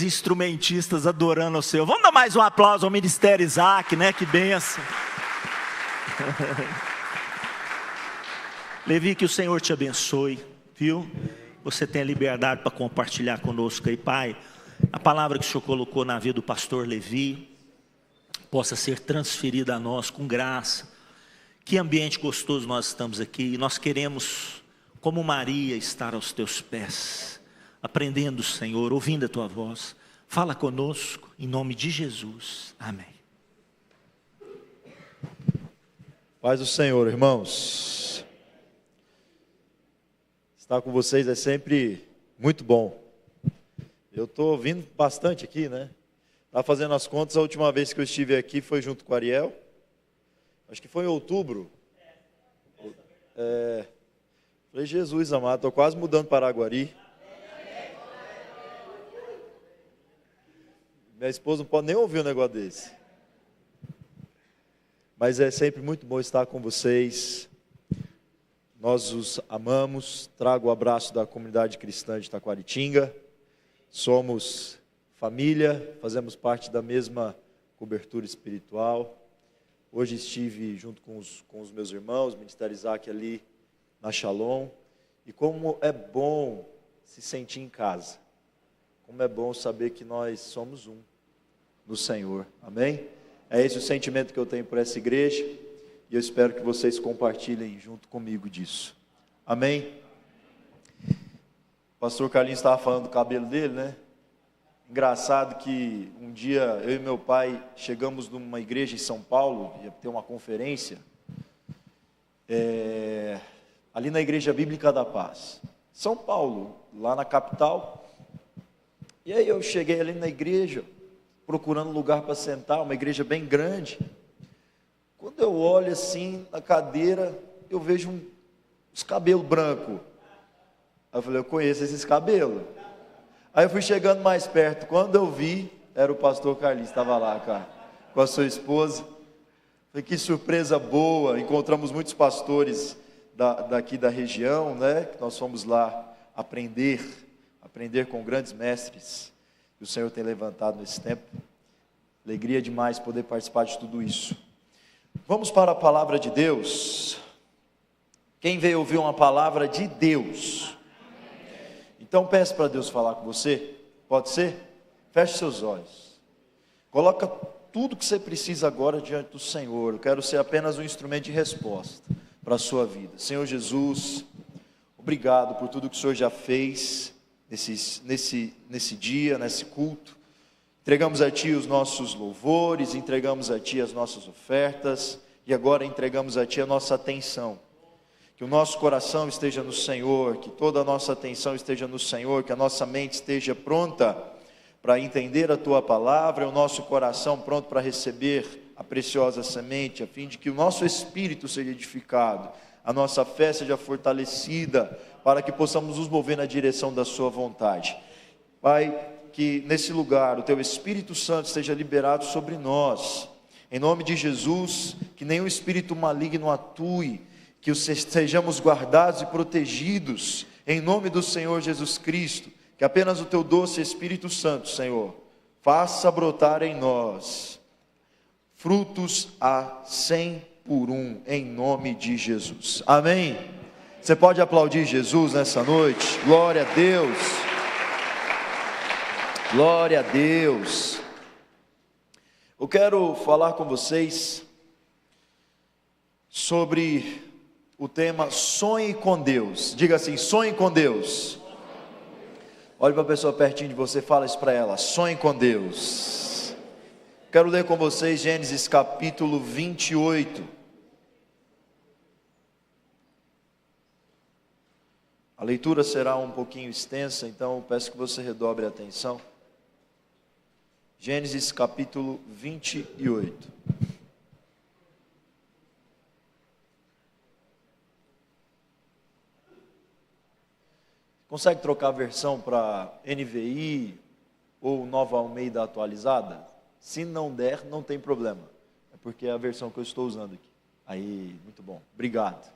instrumentistas adorando o Senhor. Vamos dar mais um aplauso ao Ministério Isaac, né? Que bênção. Levi, que o Senhor te abençoe, viu? Você tem a liberdade para compartilhar conosco aí, Pai. A palavra que o Senhor colocou na vida do pastor Levi possa ser transferida a nós com graça. Que ambiente gostoso nós estamos aqui. Nós queremos, como Maria, estar aos teus pés, aprendendo, Senhor, ouvindo a tua voz. Fala conosco, em nome de Jesus. Amém. Paz do Senhor, irmãos. Estar com vocês é sempre muito bom. Eu estou ouvindo bastante aqui, né? Estava fazendo as contas, a última vez que eu estive aqui foi junto com o Ariel. Acho que foi em outubro. Falei, Jesus amado, estou quase mudando para Araguari. Minha esposa não pode nem ouvir um negócio desse. Mas é sempre muito bom estar com vocês. Nós os amamos. Trago o abraço da comunidade cristã de Taquaritinga. Somos família, fazemos parte da mesma cobertura espiritual. Hoje estive junto com os meus irmãos, Ministério Isaac ali na Shalom. E como é bom se sentir em casa. Como é bom saber que nós somos um no Senhor. Amém? É esse o sentimento que eu tenho por essa igreja. E eu espero que vocês compartilhem junto comigo disso. Amém? O pastor Carlinhos estava falando do cabelo dele, né? Engraçado que um dia eu e meu pai chegamos numa igreja em São Paulo, ia ter uma conferência, ali na Igreja Bíblica da Paz, São Paulo, lá na capital. E aí eu cheguei ali na igreja, procurando lugar para sentar, uma igreja bem grande. Quando eu olho assim na cadeira, eu vejo uns cabelos brancos. Aí eu falei, eu conheço esses cabelos. Aí eu fui chegando mais perto, quando eu vi, era o pastor Carlinhos, estava lá, cara, com a sua esposa. Falei, que surpresa boa, encontramos muitos pastores daqui da região, né, que nós fomos lá aprender com grandes mestres, que o Senhor tem levantado nesse tempo. Alegria demais poder participar de tudo isso. Vamos para a palavra de Deus. Quem veio ouvir uma palavra de Deus? Então peça para Deus falar com você, pode ser? Feche seus olhos, coloca tudo que você precisa agora diante do Senhor. Eu quero ser apenas um instrumento de resposta para a sua vida. Senhor Jesus, obrigado por tudo que o Senhor já fez nesse dia, nesse culto. Entregamos a Ti os nossos louvores, entregamos a Ti as nossas ofertas, e agora entregamos a Ti a nossa atenção. Que o nosso coração esteja no Senhor, que toda a nossa atenção esteja no Senhor, que a nossa mente esteja pronta para entender a Tua palavra, o nosso coração pronto para receber a preciosa semente, a fim de que o nosso espírito seja edificado, a nossa fé seja fortalecida, para que possamos nos mover na direção da Sua vontade. Pai, que nesse lugar o Teu Espírito Santo esteja liberado sobre nós, em nome de Jesus, que nenhum espírito maligno atue, que sejamos guardados e protegidos, em nome do Senhor Jesus Cristo, que apenas o Teu doce Espírito Santo, Senhor, faça brotar em nós, frutos a 100 por 1, em nome de Jesus, amém? Você pode aplaudir Jesus nessa noite? Glória a Deus, glória a Deus. Eu quero falar com vocês sobre o tema sonhe com Deus. Diga assim, sonhe com Deus. Olhe para a pessoa pertinho de você, fala isso para ela, sonhe com Deus. Quero ler com vocês Gênesis capítulo 28. A leitura será um pouquinho extensa, então eu peço que você redobre a atenção. Gênesis capítulo 28. Consegue trocar a versão para NVI ou Nova Almeida atualizada? Se não der, não tem problema. É porque é a versão que eu estou usando aqui. Aí, muito bom. Obrigado.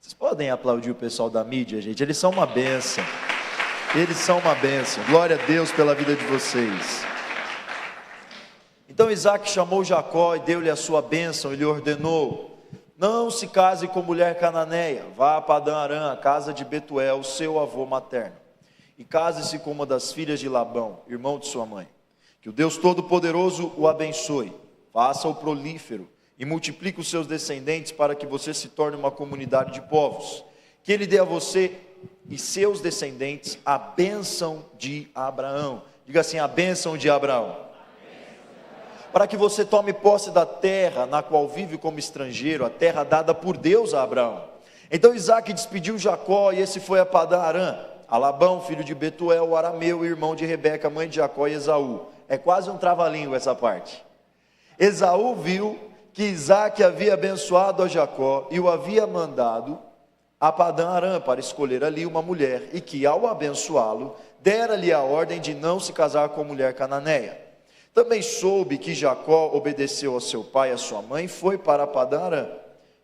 Vocês podem aplaudir o pessoal da mídia, gente? Eles são uma bênção. Eles são uma bênção. Glória a Deus pela vida de vocês. Então Isaac chamou Jacó e deu-lhe a sua bênção e lhe ordenou: não se case com mulher cananeia, vá a Padã-Arã, a casa de Betuel, seu avô materno, e case-se com uma das filhas de Labão, irmão de sua mãe. Que o Deus Todo-Poderoso o abençoe, faça-o prolífero e multiplique os seus descendentes para que você se torne uma comunidade de povos. Que ele dê a você e seus descendentes a bênção de Abraão. Diga assim: a bênção de Abraão. Para que você tome posse da terra na qual vive como estrangeiro, a terra dada por Deus a Abraão. Então Isaac despediu Jacó e esse foi a Padã-Arã, a Labão, filho de Betuel, o arameu, irmão de Rebeca, mãe de Jacó, e Esaú. É quase um trava-língua essa parte. Esaú viu que Isaac havia abençoado a Jacó e o havia mandado a Padã-Arã para escolher ali uma mulher, e que ao abençoá-lo, dera-lhe a ordem de não se casar com mulher cananeia. Também soube que Jacó obedeceu a seu pai e a sua mãe e foi para Padã-Arã.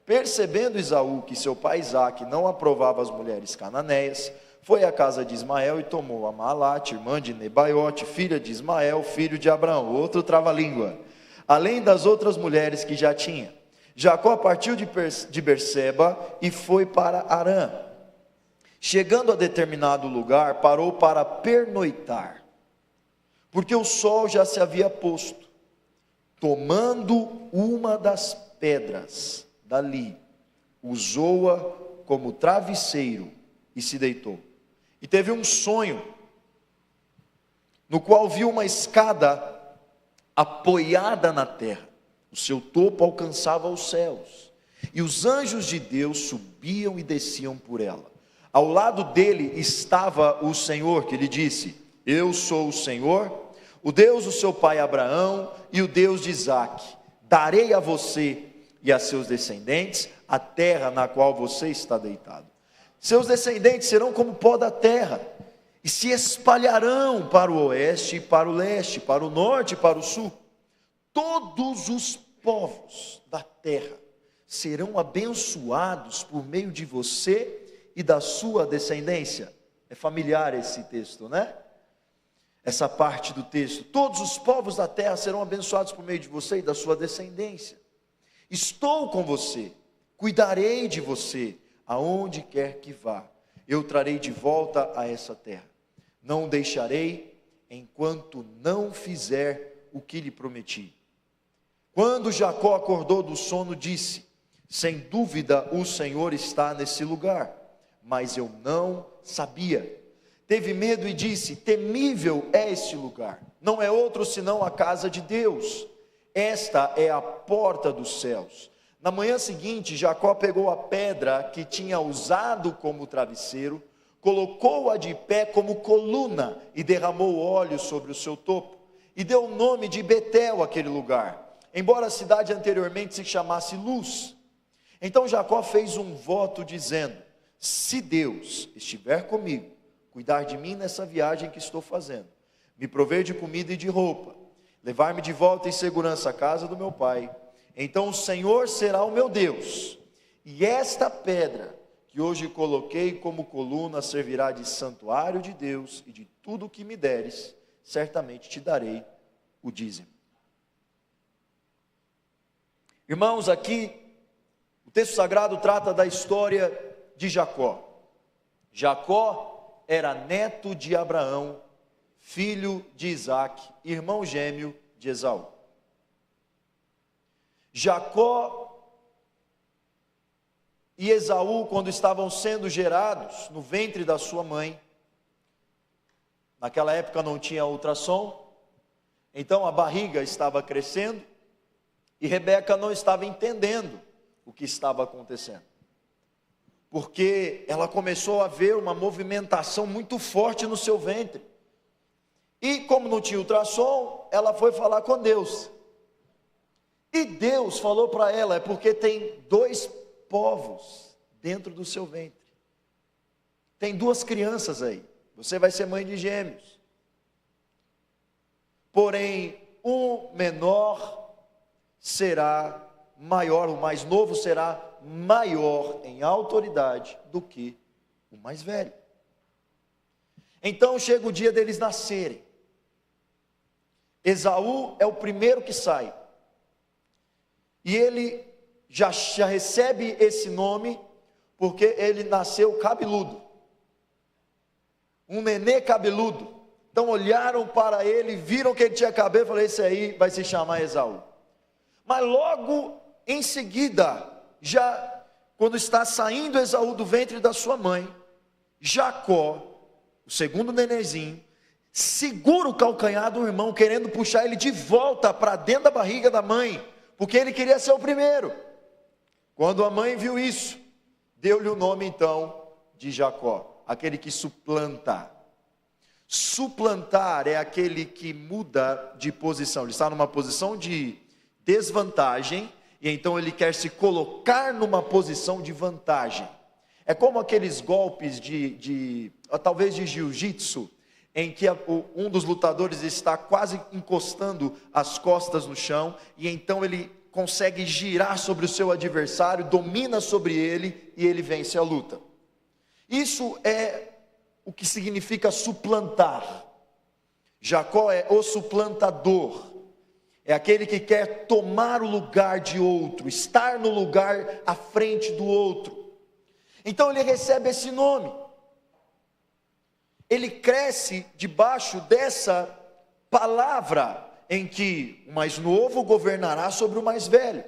Percebendo Esaú que seu pai Isaque não aprovava as mulheres cananeias, foi à casa de Ismael e tomou a Maalate, irmã de Nebaiote, filha de Ismael, filho de Abraão, outro trava-língua, além das outras mulheres que já tinha. Jacó partiu de Berseba e foi para Arã. Chegando a determinado lugar, parou para pernoitar, porque o sol já se havia posto. Tomando uma das pedras dali, usou-a como travesseiro e se deitou. E teve um sonho, no qual viu uma escada apoiada na terra. O seu topo alcançava os céus, e os anjos de Deus subiam e desciam por ela. Ao lado dele estava o Senhor, que lhe disse: eu sou o Senhor, o Deus do seu pai Abraão e o Deus de Isaque. Darei a você e a seus descendentes a terra na qual você está deitado. Seus descendentes serão como pó da terra, e se espalharão para o oeste e para o leste, para o norte e para o sul. Todos os povos da terra serão abençoados por meio de você e da sua descendência. É familiar esse texto, né? Essa parte do texto. Todos os povos da terra serão abençoados por meio de você e da sua descendência. Estou com você, cuidarei de você, aonde quer que vá. Eu trarei de volta a essa terra. Não o deixarei enquanto não fizer o que lhe prometi. Quando Jacó acordou do sono, disse: sem dúvida o Senhor está nesse lugar, mas eu não sabia. Teve medo e disse: temível é este lugar, não é outro senão a casa de Deus. Esta é a porta dos céus. Na manhã seguinte, Jacó pegou a pedra que tinha usado como travesseiro, colocou-a de pé como coluna e derramou óleo sobre o seu topo, e deu o nome de Betel àquele lugar, embora a cidade anteriormente se chamasse Luz. Então Jacó fez um voto dizendo: se Deus estiver comigo, cuidar de mim nessa viagem que estou fazendo, me prover de comida e de roupa, levar-me de volta em segurança à casa do meu pai, então o Senhor será o meu Deus, e esta pedra que hoje coloquei como coluna servirá de santuário de Deus, e de tudo o que me deres, certamente te darei o dízimo. Irmãos, aqui o texto sagrado trata da história de Jacó. Jacó era neto de Abraão, filho de Isaque, irmão gêmeo de Esaú. Jacó e Esaú, quando estavam sendo gerados no ventre da sua mãe, naquela época não tinha ultrassom, então a barriga estava crescendo, e Rebeca não estava entendendo o que estava acontecendo, porque ela começou a ver uma movimentação muito forte no seu ventre, e como não tinha ultrassom, ela foi falar com Deus, e Deus falou para ela: é porque tem 2 povos dentro do seu ventre, tem 2 crianças aí, você vai ser mãe de gêmeos, porém o menor será maior, o mais novo será maior em autoridade do que o mais velho. Então chega o dia deles nascerem. Esaú é o primeiro que sai. E ele já recebe esse nome, porque ele nasceu cabeludo. Um nenê cabeludo. Então olharam para ele, viram que ele tinha cabelo, e falaram, esse aí vai se chamar Esaú. Mas logo em seguida, já quando está saindo Esaú do ventre da sua mãe, Jacó, o segundo nenenzinho, segura o calcanhar do irmão, querendo puxar ele de volta para dentro da barriga da mãe, porque ele queria ser o primeiro. Quando a mãe viu isso, deu-lhe o nome então de Jacó, aquele que suplanta. Suplantar é aquele que muda de posição, ele está numa posição de desvantagem, e então ele quer se colocar numa posição de vantagem. É como aqueles golpes talvez de jiu-jitsu, em que um dos lutadores está quase encostando as costas no chão, e então ele consegue girar sobre o seu adversário, domina sobre ele, e ele vence a luta. Isso é o que significa suplantar. Jacó é o suplantador, é aquele que quer tomar o lugar de outro, estar no lugar à frente do outro. Então ele recebe esse nome. Ele cresce debaixo dessa palavra em que o mais novo governará sobre o mais velho.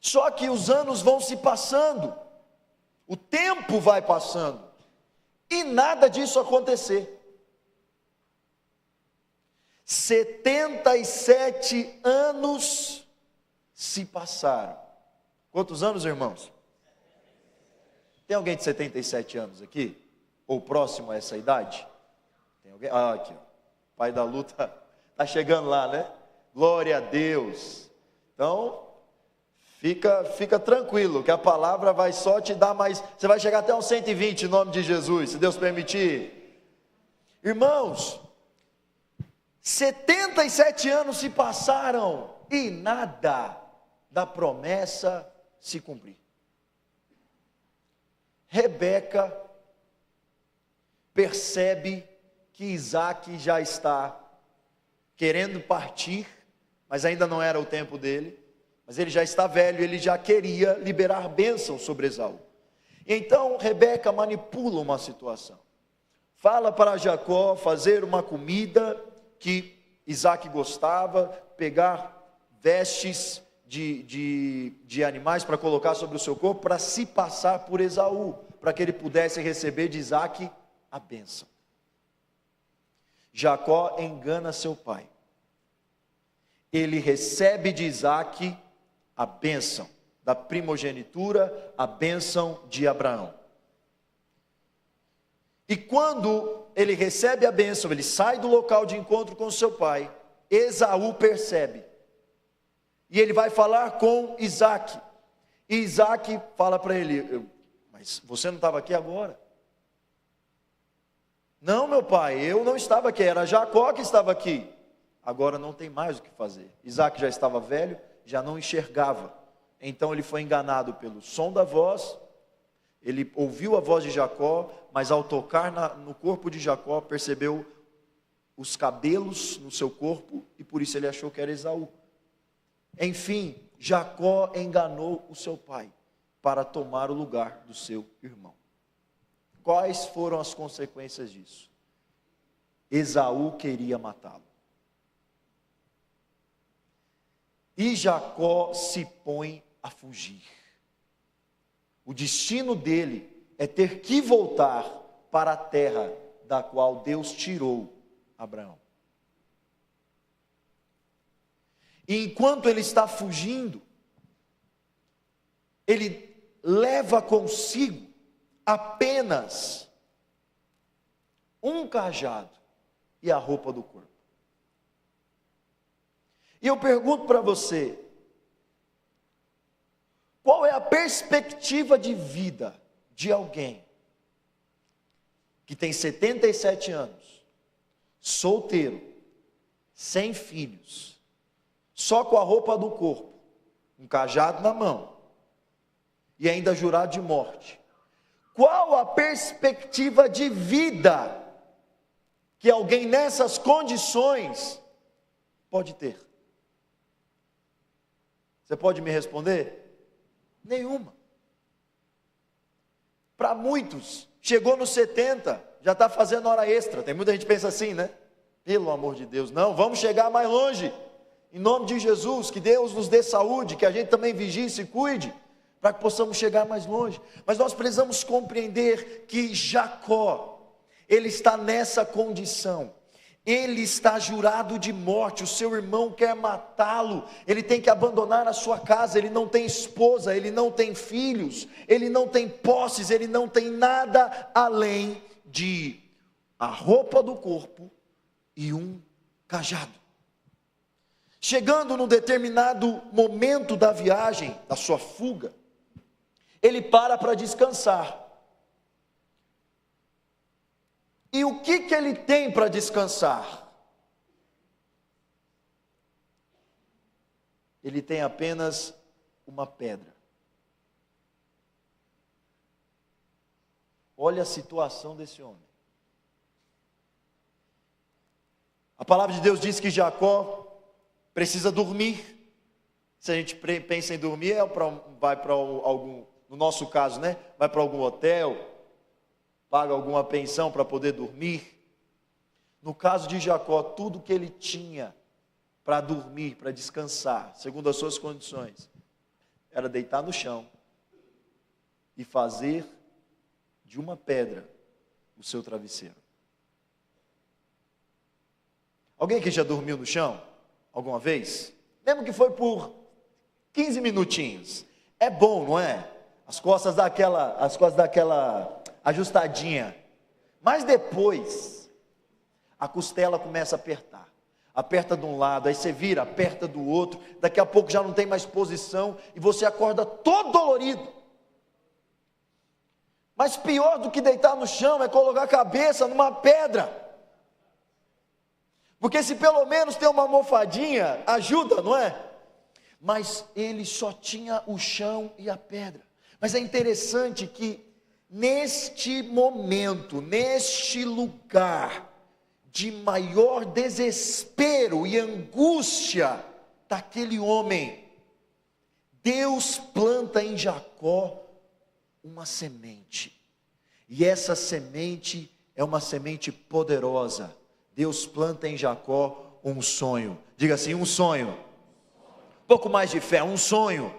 Só que os anos vão se passando, o tempo vai passando, e nada disso acontecer. 77 anos se passaram. Quantos anos, irmãos? Tem alguém de 77 anos aqui? Ou próximo a essa idade? Tem alguém? Ah, aqui, ó. Pai da luta está chegando lá, né? Glória a Deus. Então, fica tranquilo, que a palavra vai só te dar mais. Você vai chegar até uns 120 em nome de Jesus, se Deus permitir. Irmãos, 77 anos se passaram e nada da promessa se cumpriu. Rebeca percebe que Isaac já está querendo partir, mas ainda não era o tempo dele, mas ele já está velho, ele já queria liberar bênção sobre Esaú. Então Rebeca manipula uma situação, fala para Jacó fazer uma comida que Isaac gostava, pegar vestes de animais para colocar sobre o seu corpo, para se passar por Esaú, para que ele pudesse receber de Isaac a bênção. Jacó engana seu pai. Ele recebe de Isaac a bênção da primogenitura, a bênção de Abraão. E quando ele recebe a bênção, ele sai do local de encontro com seu pai, Esaú percebe. E ele vai falar com Isaac. E Isaac fala para ele, mas você não estava aqui agora? Não, meu pai, eu não estava aqui, era Jacó que estava aqui. Agora não tem mais o que fazer. Isaac já estava velho, já não enxergava. Então ele foi enganado pelo som da voz. Ele ouviu a voz de Jacó, mas ao tocar no corpo de Jacó, percebeu os cabelos no seu corpo, e por isso ele achou que era Esaú. Enfim, Jacó enganou o seu pai, para tomar o lugar do seu irmão. Quais foram as consequências disso? Esaú queria matá-lo. E Jacó se põe a fugir. O destino dele é ter que voltar para a terra da qual Deus tirou Abraão. E enquanto ele está fugindo, ele leva consigo apenas um cajado e a roupa do corpo. E eu pergunto para você, qual é a perspectiva de vida de alguém que tem 77 anos, solteiro, sem filhos, só com a roupa do corpo, um cajado na mão, e ainda jurado de morte? qual a perspectiva de vida que alguém nessas condições pode ter? Você pode me responder? Nenhuma. Para muitos, chegou nos 70, já está fazendo hora extra. Tem muita gente que pensa assim, né? Pelo amor de Deus, não, vamos chegar mais longe. Em nome de Jesus, que Deus nos dê saúde, que a gente também vigie e se cuide, para que possamos chegar mais longe. Mas nós precisamos compreender que Jacó, ele está nessa condição. Ele está jurado de morte, o seu irmão quer matá-lo, ele tem que abandonar a sua casa, ele não tem esposa, ele não tem filhos, ele não tem posses, ele não tem nada além de a roupa do corpo e um cajado. Chegando num determinado momento da viagem, da sua fuga, ele para descansar. E o que ele tem para descansar? Ele tem apenas uma pedra. Olha a situação desse homem. A palavra de Deus diz que Jacó precisa dormir. Se a gente pensa em dormir, vai para algum, no nosso caso, né? Vai para algum hotel, paga alguma pensão para poder dormir. No caso de Jacó, tudo que ele tinha para dormir, para descansar, segundo as suas condições, era deitar no chão e fazer de uma pedra o seu travesseiro. Alguém que já dormiu no chão alguma vez? Mesmo que foi por 15 minutinhos. É bom, não é? As costas dá aquela ajustadinha. Mas depois, a costela começa a apertar. Aperta de um lado, aí você vira, aperta do outro. Daqui a pouco já não tem mais posição e você acorda todo dolorido. Mas pior do que deitar no chão é colocar a cabeça numa pedra. Porque se pelo menos tem uma almofadinha, ajuda, não é? Mas ele só tinha o chão e a pedra. Mas é interessante que neste momento, neste lugar de maior desespero e angústia daquele homem, Deus planta em Jacó uma semente. E essa semente é uma semente poderosa. Deus planta em Jacó um sonho. Diga assim, um sonho. Um pouco mais de fé, um sonho.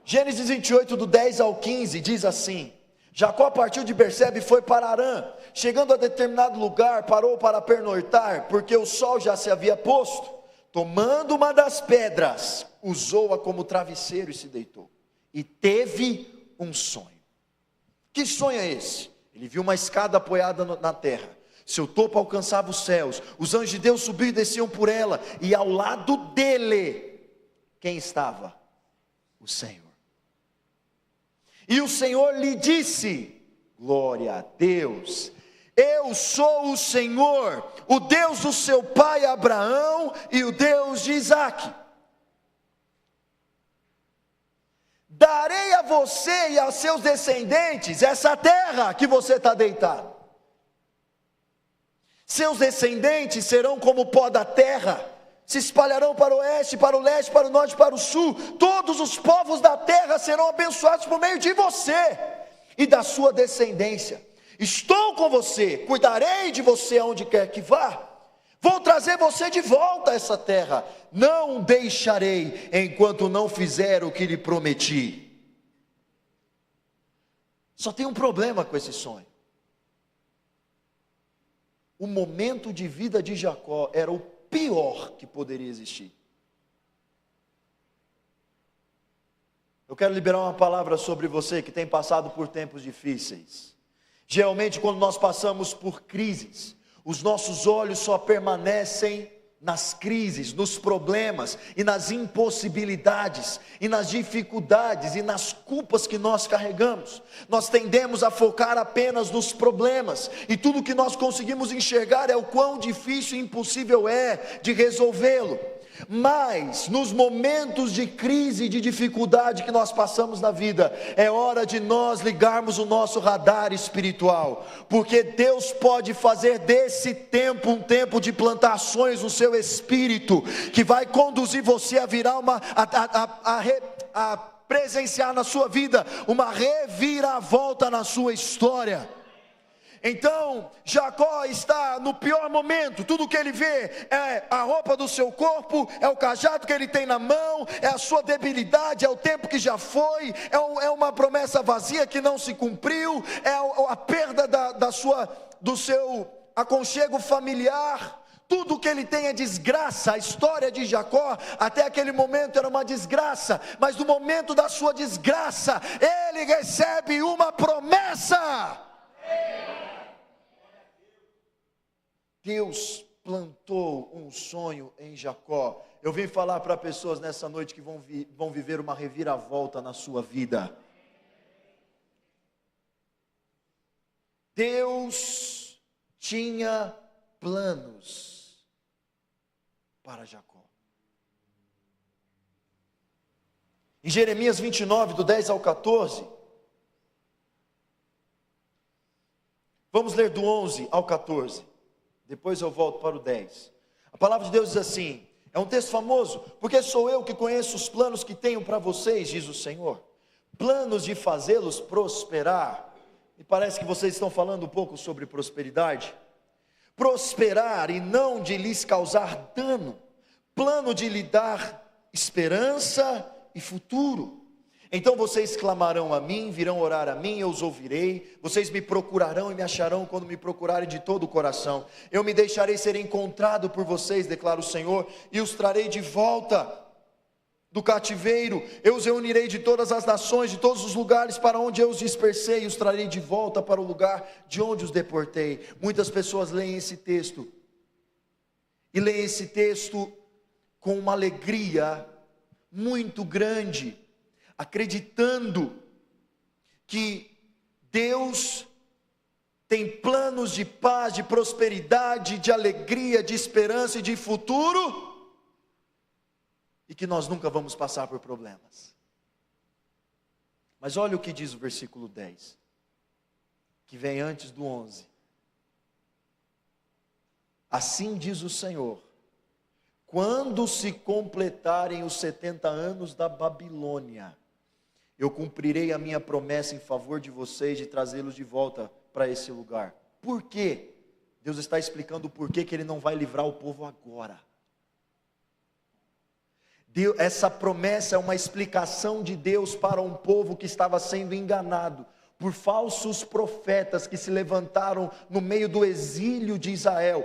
Gênesis 28, do 10 ao 15, diz assim: Jacó partiu de Berseba e foi para Harã. Chegando a determinado lugar, parou para pernoitar, porque o sol já se havia posto. Tomando uma das pedras, usou-a como travesseiro e se deitou. E teve um sonho. Que sonho é esse? Ele viu uma escada apoiada na terra. Seu topo alcançava os céus, os anjos de Deus subiam e desciam por ela, e ao lado dele, quem estava? O Senhor. E o Senhor lhe disse: glória a Deus, eu sou o Senhor, o Deus do seu pai Abraão e o Deus de Isaque. Darei a você e aos seus descendentes essa terra que você está deitado. Seus descendentes serão como o pó da terra, se espalharão para o oeste, para o leste, para o norte, para o sul. Todos os povos da terra serão abençoados por meio de você e da sua descendência. Estou com você, cuidarei de você aonde quer que vá. Vou trazer você de volta a essa terra. Não deixarei enquanto não fizer o que lhe prometi. Só tem um problema com esse sonho. O momento de vida de Jacó era o pior que poderia existir. Eu quero liberar uma palavra sobre você que tem passado por tempos difíceis. Geralmente, quando nós passamos por crises, os nossos olhos só permanecem nas crises, nos problemas e nas impossibilidades e nas dificuldades e nas culpas que nós carregamos. Nós tendemos a focar apenas nos problemas e tudo que nós conseguimos enxergar é o quão difícil e impossível é de resolvê-lo. Mas nos momentos de crise e de dificuldade que nós passamos na vida, é hora de nós ligarmos o nosso radar espiritual, porque Deus pode fazer desse tempo um tempo de plantações no seu espírito, que vai conduzir você a virar a presenciar na sua vida uma reviravolta na sua história. Então, Jacó está no pior momento. Tudo que ele vê é a roupa do seu corpo, é o cajado que ele tem na mão, é a sua debilidade, é o tempo que já foi, é uma promessa vazia que não se cumpriu, é a perda do seu aconchego familiar. Tudo que ele tem é desgraça. A história de Jacó até aquele momento era uma desgraça, mas no momento da sua desgraça, ele recebe uma promessa. Deus plantou um sonho em Jacó. Eu vim falar para pessoas nessa noite que vão viver uma reviravolta na sua vida. Deus tinha planos para Jacó. Em Jeremias 29, do 10 ao 14, vamos ler do 11 ao 14. Depois eu volto para o 10. A palavra de Deus diz assim, é um texto famoso: porque sou eu que conheço os planos que tenho para vocês, diz o Senhor, planos de fazê-los prosperar. E parece que vocês estão falando um pouco sobre prosperidade. Prosperar e não de lhes causar dano, plano de lhe dar esperança e futuro. Então vocês clamarão a mim, virão orar a mim, eu os ouvirei. Vocês me procurarão e me acharão quando me procurarem de todo o coração. Eu me deixarei ser encontrado por vocês, declara o Senhor, e os trarei de volta do cativeiro. Eu os reunirei de todas as nações, de todos os lugares para onde eu os dispersei, e os trarei de volta para o lugar de onde os deportei. Muitas pessoas leem esse texto, e leem esse texto com uma alegria muito grande, acreditando que Deus tem planos de paz, de prosperidade, de alegria, de esperança e de futuro, e que nós nunca vamos passar por problemas. Mas olha o que diz o versículo 10, que vem antes do 11. Assim diz o Senhor: quando se completarem os 70 anos da Babilônia, eu cumprirei a minha promessa em favor de vocês, de trazê-los de volta para esse lugar. Por quê? Deus está explicando o porquê que Ele não vai livrar o povo agora. Essa promessa é uma explicação de Deus para um povo que estava sendo enganado por falsos profetas que se levantaram no meio do exílio de Israel.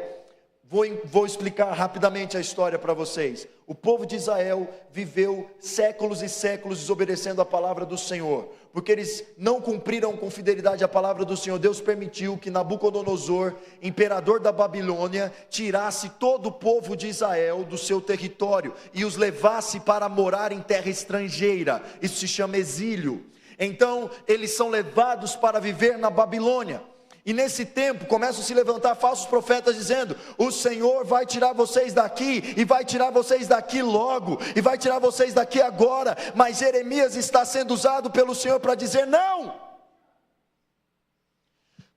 Vou explicar rapidamente a história para vocês. O povo de Israel viveu séculos e séculos desobedecendo a palavra do Senhor, porque eles não cumpriram com fidelidade a palavra do Senhor. Deus permitiu que Nabucodonosor, imperador da Babilônia, tirasse todo o povo de Israel do seu território e os levasse para morar em terra estrangeira. Isso se chama exílio. Então eles são levados para viver na Babilônia. E nesse tempo começam a se levantar falsos profetas dizendo: o Senhor vai tirar vocês daqui, e vai tirar vocês daqui logo, e vai tirar vocês daqui agora. Mas Jeremias está sendo usado pelo Senhor para dizer: não!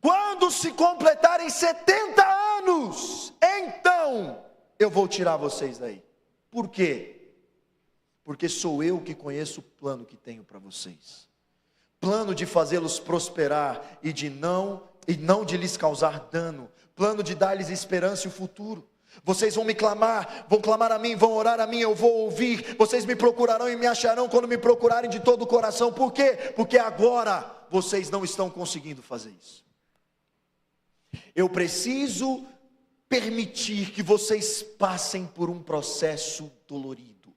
Quando se completarem 70 anos, então eu vou tirar vocês daí. Por quê? Porque sou eu que conheço o plano que tenho para vocês. Plano de fazê-los prosperar e não de lhes causar dano, plano de dar-lhes esperança e o futuro. Vocês vão clamar a mim, vão orar a mim, eu vou ouvir. Vocês me procurarão e me acharão quando me procurarem de todo o coração. Por quê? Porque agora vocês não estão conseguindo fazer isso. Eu preciso permitir que vocês passem por um processo dolorido,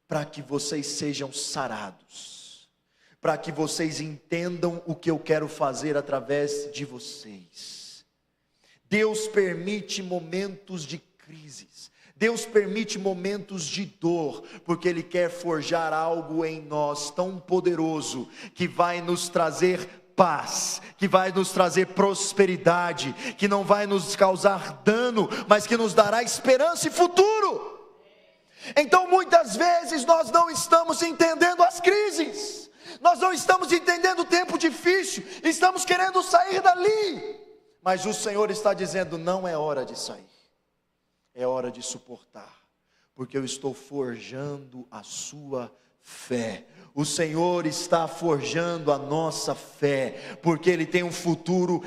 para que vocês sejam sarados, para que vocês entendam o que eu quero fazer através de vocês. Deus permite momentos de crises, Deus permite momentos de dor, porque Ele quer forjar algo em nós tão poderoso, que vai nos trazer paz, que vai nos trazer prosperidade, que não vai nos causar dano, mas que nos dará esperança e futuro. Então muitas vezes nós não estamos entendendo as crises, nós não estamos entendendo o tempo difícil, estamos querendo sair dali, mas o Senhor está dizendo: não é hora de sair, é hora de suportar, porque eu estou forjando a sua fé. O Senhor está forjando a nossa fé, porque Ele tem um futuro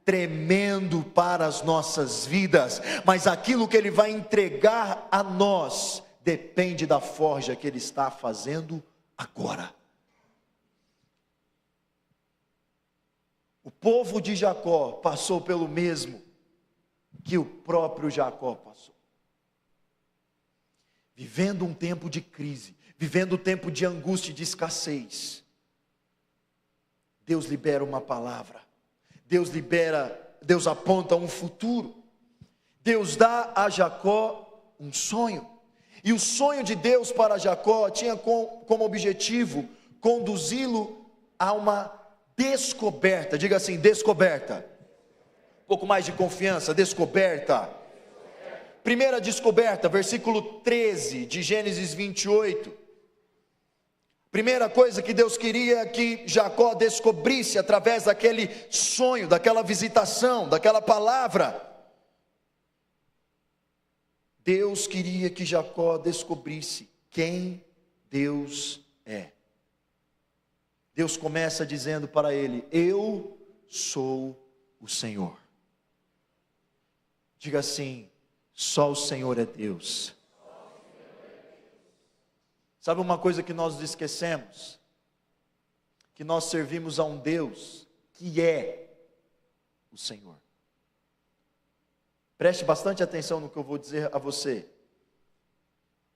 tremendo para as nossas vidas, mas aquilo que Ele vai entregar a nós depende da forja que Ele está fazendo agora. O povo de Jacó passou pelo mesmo que o próprio Jacó passou, vivendo um tempo de crise, vivendo um tempo de angústia e de escassez. Deus libera uma palavra, Deus aponta um futuro, Deus dá a Jacó um sonho, e o sonho de Deus para Jacó tinha como objetivo conduzi-lo a uma descoberta. Diga assim: descoberta. Um pouco mais de confiança: descoberta. Primeira descoberta, versículo 13 de Gênesis 28. Primeira coisa que Deus queria que Jacó descobrisse através daquele sonho, daquela visitação, daquela palavra. Deus queria que Jacó descobrisse quem Deus é. Deus começa dizendo para ele: eu sou o Senhor. Diga assim: só o Senhor é Deus. Sabe uma coisa que nós esquecemos? Que nós servimos a um Deus que é o Senhor. Preste bastante atenção no que eu vou dizer a você.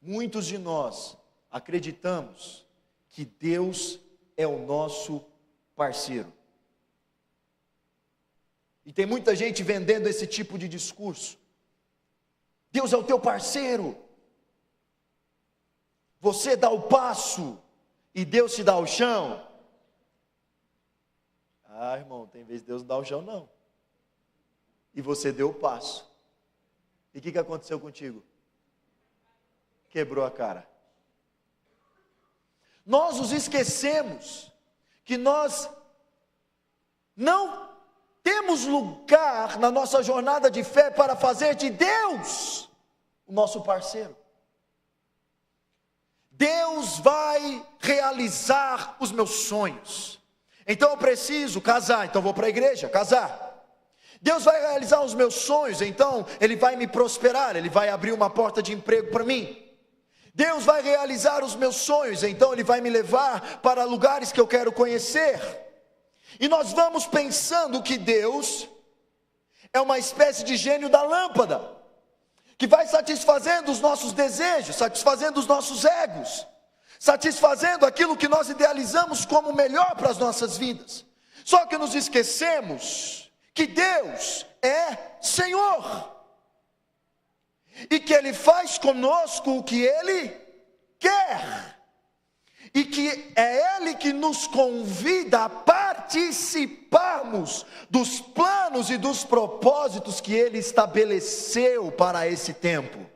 Muitos de nós acreditamos que Deus é o nosso parceiro. E tem muita gente vendendo esse tipo de discurso. Deus é o teu parceiro. Você dá o passo e Deus te dá o chão. Ah, irmão, tem vezes Deus não dá o chão não. E você deu o passo. E o que aconteceu contigo? Quebrou a cara. Nós nos esquecemos que nós não temos lugar na nossa jornada de fé para fazer de Deus o nosso parceiro. Deus vai realizar os meus sonhos. Então eu preciso casar, então vou para a igreja casar. Deus vai realizar os meus sonhos, então Ele vai me prosperar, Ele vai abrir uma porta de emprego para mim. Deus vai realizar os meus sonhos, então Ele vai me levar para lugares que eu quero conhecer. E nós vamos pensando que Deus é uma espécie de gênio da lâmpada, que vai satisfazendo os nossos desejos, satisfazendo os nossos egos, satisfazendo aquilo que nós idealizamos como melhor para as nossas vidas. Só que nos esquecemos que Deus é Senhor, e que Ele faz conosco o que Ele quer, e que é Ele que nos convida a participarmos dos planos e dos propósitos que Ele estabeleceu para esse tempo.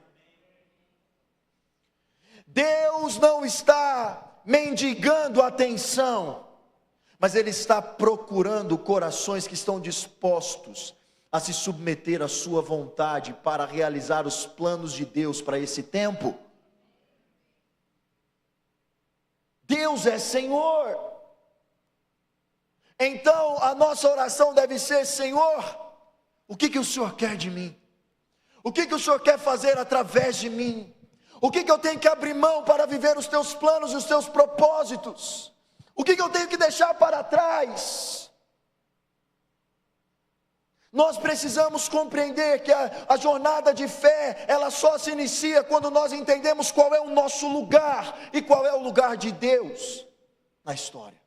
Deus não está mendigando atenção, mas Ele está procurando corações que estão dispostos a se submeter à sua vontade para realizar os planos de Deus para esse tempo. Deus é Senhor. Então a nossa oração deve ser: Senhor, o que o Senhor quer de mim? O que o Senhor quer fazer através de mim? O que eu tenho que abrir mão para viver os teus planos e os teus propósitos? O que eu tenho que deixar para trás? Nós precisamos compreender que a jornada de fé, ela só se inicia quando nós entendemos qual é o nosso lugar e qual é o lugar de Deus na história.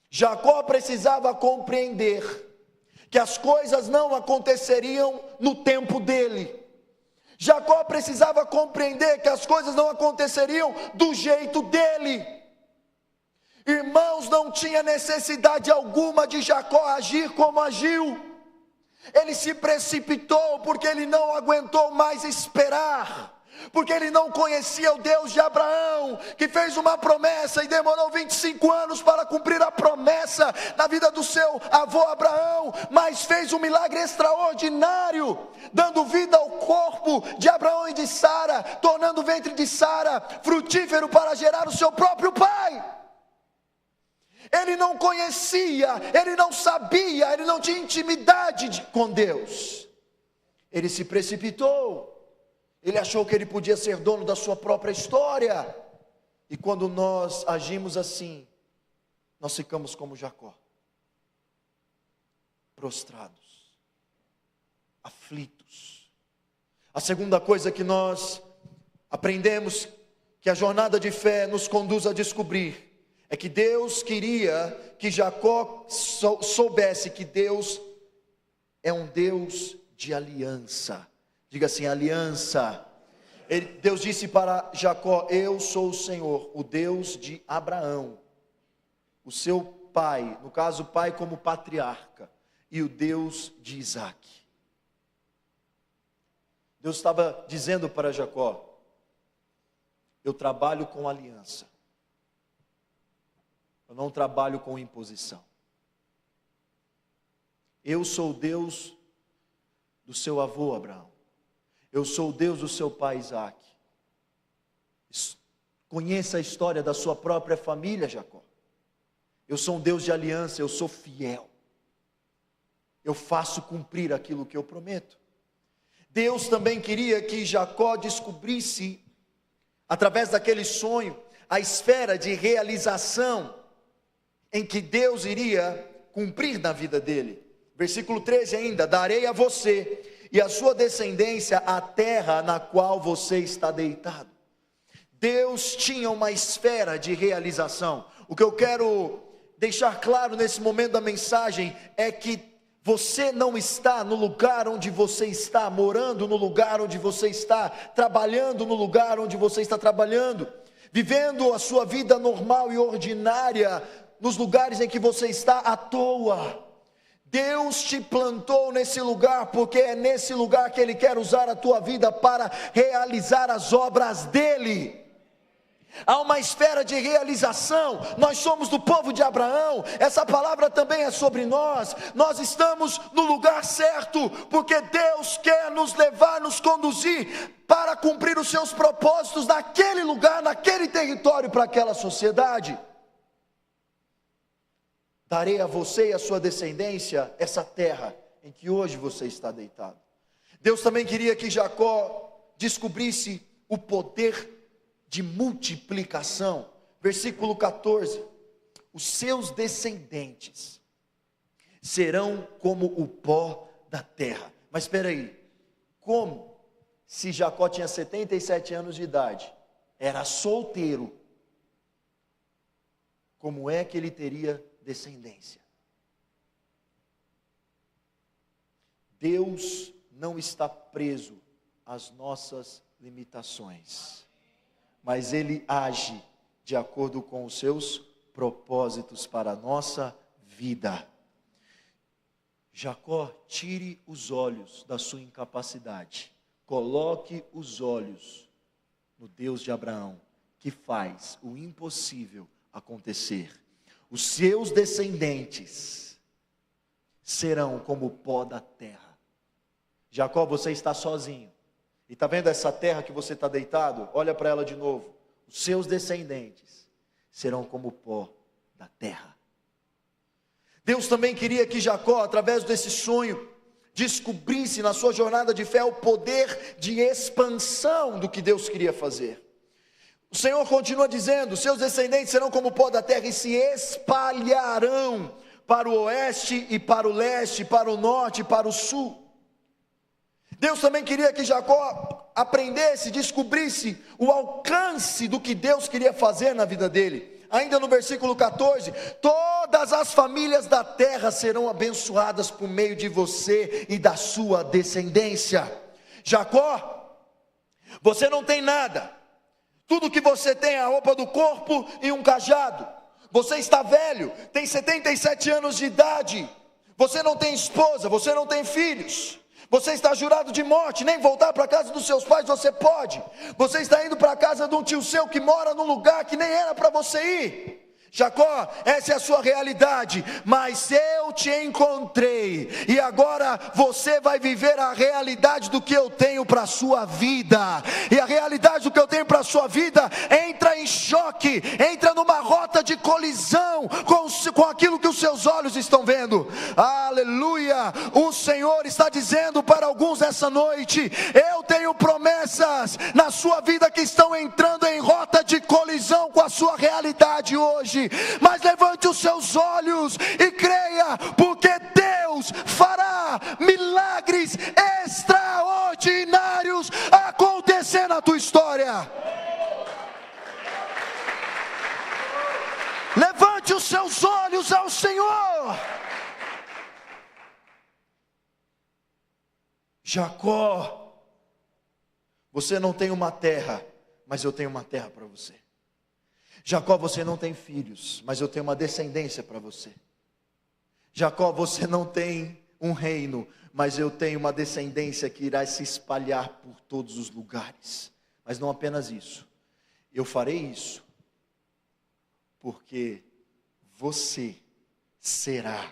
Jacó precisava compreender que as coisas não aconteceriam no tempo dele. Jacó precisava compreender que as coisas não aconteceriam do jeito dele. Irmãos, não tinha necessidade alguma de Jacó agir como agiu. Ele se precipitou porque ele não aguentou mais esperar, porque ele não conhecia o Deus de Abraão, que fez uma promessa e demorou 25 anos para cumprir a promessa na vida do seu avô Abraão, mas fez um milagre extraordinário, dando vida ao corpo de Abraão e de Sara, tornando o ventre de Sara frutífero para gerar o seu próprio pai. Ele não conhecia, ele não sabia, ele não tinha intimidade com Deus. Ele se precipitou. Ele achou que ele podia ser dono da sua própria história. E quando nós agimos assim, nós ficamos como Jacó, prostrados, aflitos. A segunda coisa que nós aprendemos, que a jornada de fé nos conduz a descobrir, é que Deus queria que Jacó soubesse que Deus é um Deus de aliança. Diga assim, aliança. Deus disse para Jacó: eu sou o Senhor, o Deus de Abraão, o seu pai, no caso o pai como patriarca, e o Deus de Isaac. Deus estava dizendo para Jacó: eu trabalho com aliança, eu não trabalho com imposição. Eu sou o Deus do seu avô Abraão, eu sou o Deus do seu pai Isaac. Conheça a história da sua própria família, Jacó. Eu sou um Deus de aliança, eu sou fiel, eu faço cumprir aquilo que eu prometo. Deus também queria que Jacó descobrisse, através daquele sonho, a esfera de realização em que Deus iria cumprir na vida dele. Versículo 13 ainda: darei a você e a sua descendência a terra na qual você está deitado. Deus tinha uma esfera de realização. O que eu quero deixar claro nesse momento da mensagem é que você não está no lugar onde você está, morando no lugar onde você está, trabalhando no lugar onde você está trabalhando, vivendo a sua vida normal e ordinária, nos lugares em que você está à toa. Deus te plantou nesse lugar, porque é nesse lugar que Ele quer usar a tua vida para realizar as obras dEle. Há uma esfera de realização. Nós somos do povo de Abraão. Essa palavra também é sobre nós. Nós estamos no lugar certo, porque Deus quer nos levar, nos conduzir para cumprir os seus propósitos naquele lugar, naquele território, para aquela sociedade. Darei a você e a sua descendência essa terra em que hoje você está deitado. Deus também queria que Jacó descobrisse o poder de multiplicação. Versículo 14: os seus descendentes serão como o pó da terra. Mas espera aí, como? Se Jacó tinha 77 anos de idade, era solteiro, como é que ele teria descendência? Deus não está preso às nossas limitações, mas Ele age de acordo com os seus propósitos para a nossa vida. Jacó, tire os olhos da sua incapacidade, coloque os olhos no Deus de Abraão, que faz o impossível acontecer. Os seus descendentes serão como o pó da terra. Jacó, você está sozinho. E está vendo essa terra que você está deitado? Olha para ela de novo. Os seus descendentes serão como o pó da terra. Deus também queria que Jacó, através desse sonho, descobrisse na sua jornada de fé o poder de expansão do que Deus queria fazer. O Senhor continua dizendo: seus descendentes serão como o pó da terra e se espalharão para o oeste e para o leste, para o norte e para o sul. Deus também queria que Jacó aprendesse, descobrisse o alcance do que Deus queria fazer na vida dele. Ainda no versículo 14: todas as famílias da terra serão abençoadas por meio de você e da sua descendência. Jacó, você não tem nada. Tudo que você tem é a roupa do corpo e um cajado. Você está velho, tem 77 anos de idade. Você não tem esposa, você não tem filhos. Você está jurado de morte, nem voltar para a casa dos seus pais você pode. Você está indo para a casa de um tio seu que mora num lugar que nem era para você ir. Jacó, essa é a sua realidade, mas eu te encontrei, e agora você vai viver a realidade do que eu tenho para a sua vida, e a realidade do que eu tenho para a sua vida entra em choque, entra numa rota de colisão com aquilo que os seus olhos estão vendo. Aleluia, o Senhor está dizendo para alguns essa noite: eu tenho promessas na sua vida que estão entrando em rota de colisão com a sua realidade hoje. Mas levante os seus olhos e creia, porque Deus fará milagres extraordinários acontecer na tua história. Levante os seus olhos ao Senhor. Jacó, você não tem uma terra, mas eu tenho uma terra para você. Jacó, você não tem filhos, mas eu tenho uma descendência para você. Jacó, você não tem um reino, mas eu tenho uma descendência que irá se espalhar por todos os lugares. Mas não apenas isso, eu farei isso, porque você será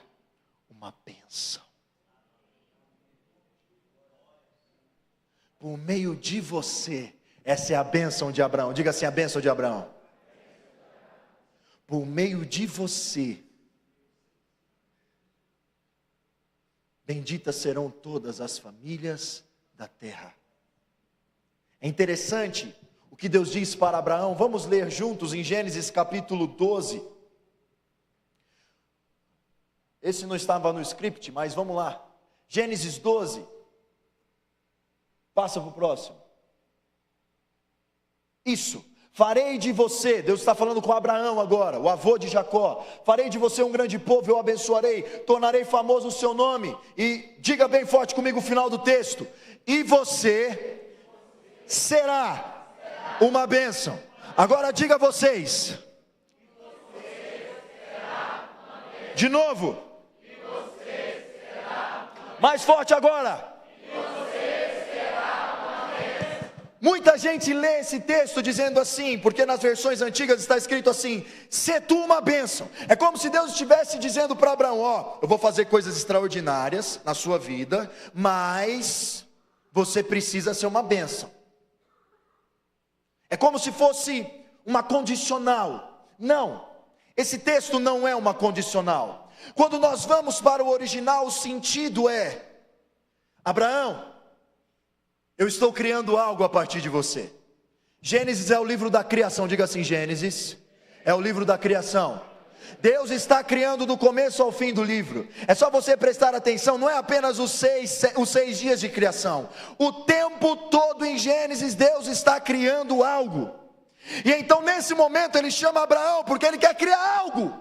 uma bênção. Por meio de você, essa é a bênção de Abraão. Diga assim: a bênção de Abraão. Por meio de você, benditas serão todas as famílias da terra. É interessante o que Deus diz para Abraão. Vamos ler juntos em Gênesis capítulo 12. Esse não estava no script, mas vamos lá. Gênesis 12. Passa para o próximo. Isso. Farei de você, Deus está falando com Abraão agora, o avô de Jacó. Farei de você um grande povo, eu abençoarei, tornarei famoso o seu nome. E diga bem forte comigo o final do texto: e você será uma bênção. Agora diga vocês. De novo. Mais forte agora. Muita gente lê esse texto dizendo assim, porque nas versões antigas está escrito assim: se tu uma bênção. É como se Deus estivesse dizendo para Abraão: ó, eu vou fazer coisas extraordinárias na sua vida, mas você precisa ser uma bênção. É como se fosse uma condicional. Não, esse texto não é uma condicional. Quando nós vamos para o original, o sentido é: Abraão, eu estou criando algo a partir de você. Gênesis é o livro da criação. Diga assim: Gênesis é o livro da criação. Deus está criando do começo ao fim do livro. É só você prestar atenção. Não é apenas os seis dias de criação. O tempo todo em Gênesis Deus está criando algo. E então nesse momento ele chama Abraão, porque ele quer criar algo.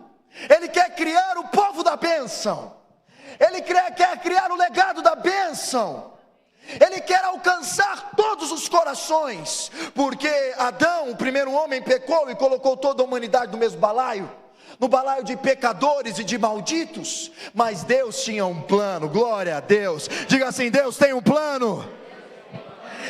Ele quer criar o povo da bênção. Ele quer criar o legado da bênção. Ele quer alcançar todos os corações, porque Adão, o primeiro homem, pecou e colocou toda a humanidade no mesmo balaio, no balaio de pecadores e de malditos. Mas Deus tinha um plano. Glória a Deus. Diga assim: Deus tem um plano.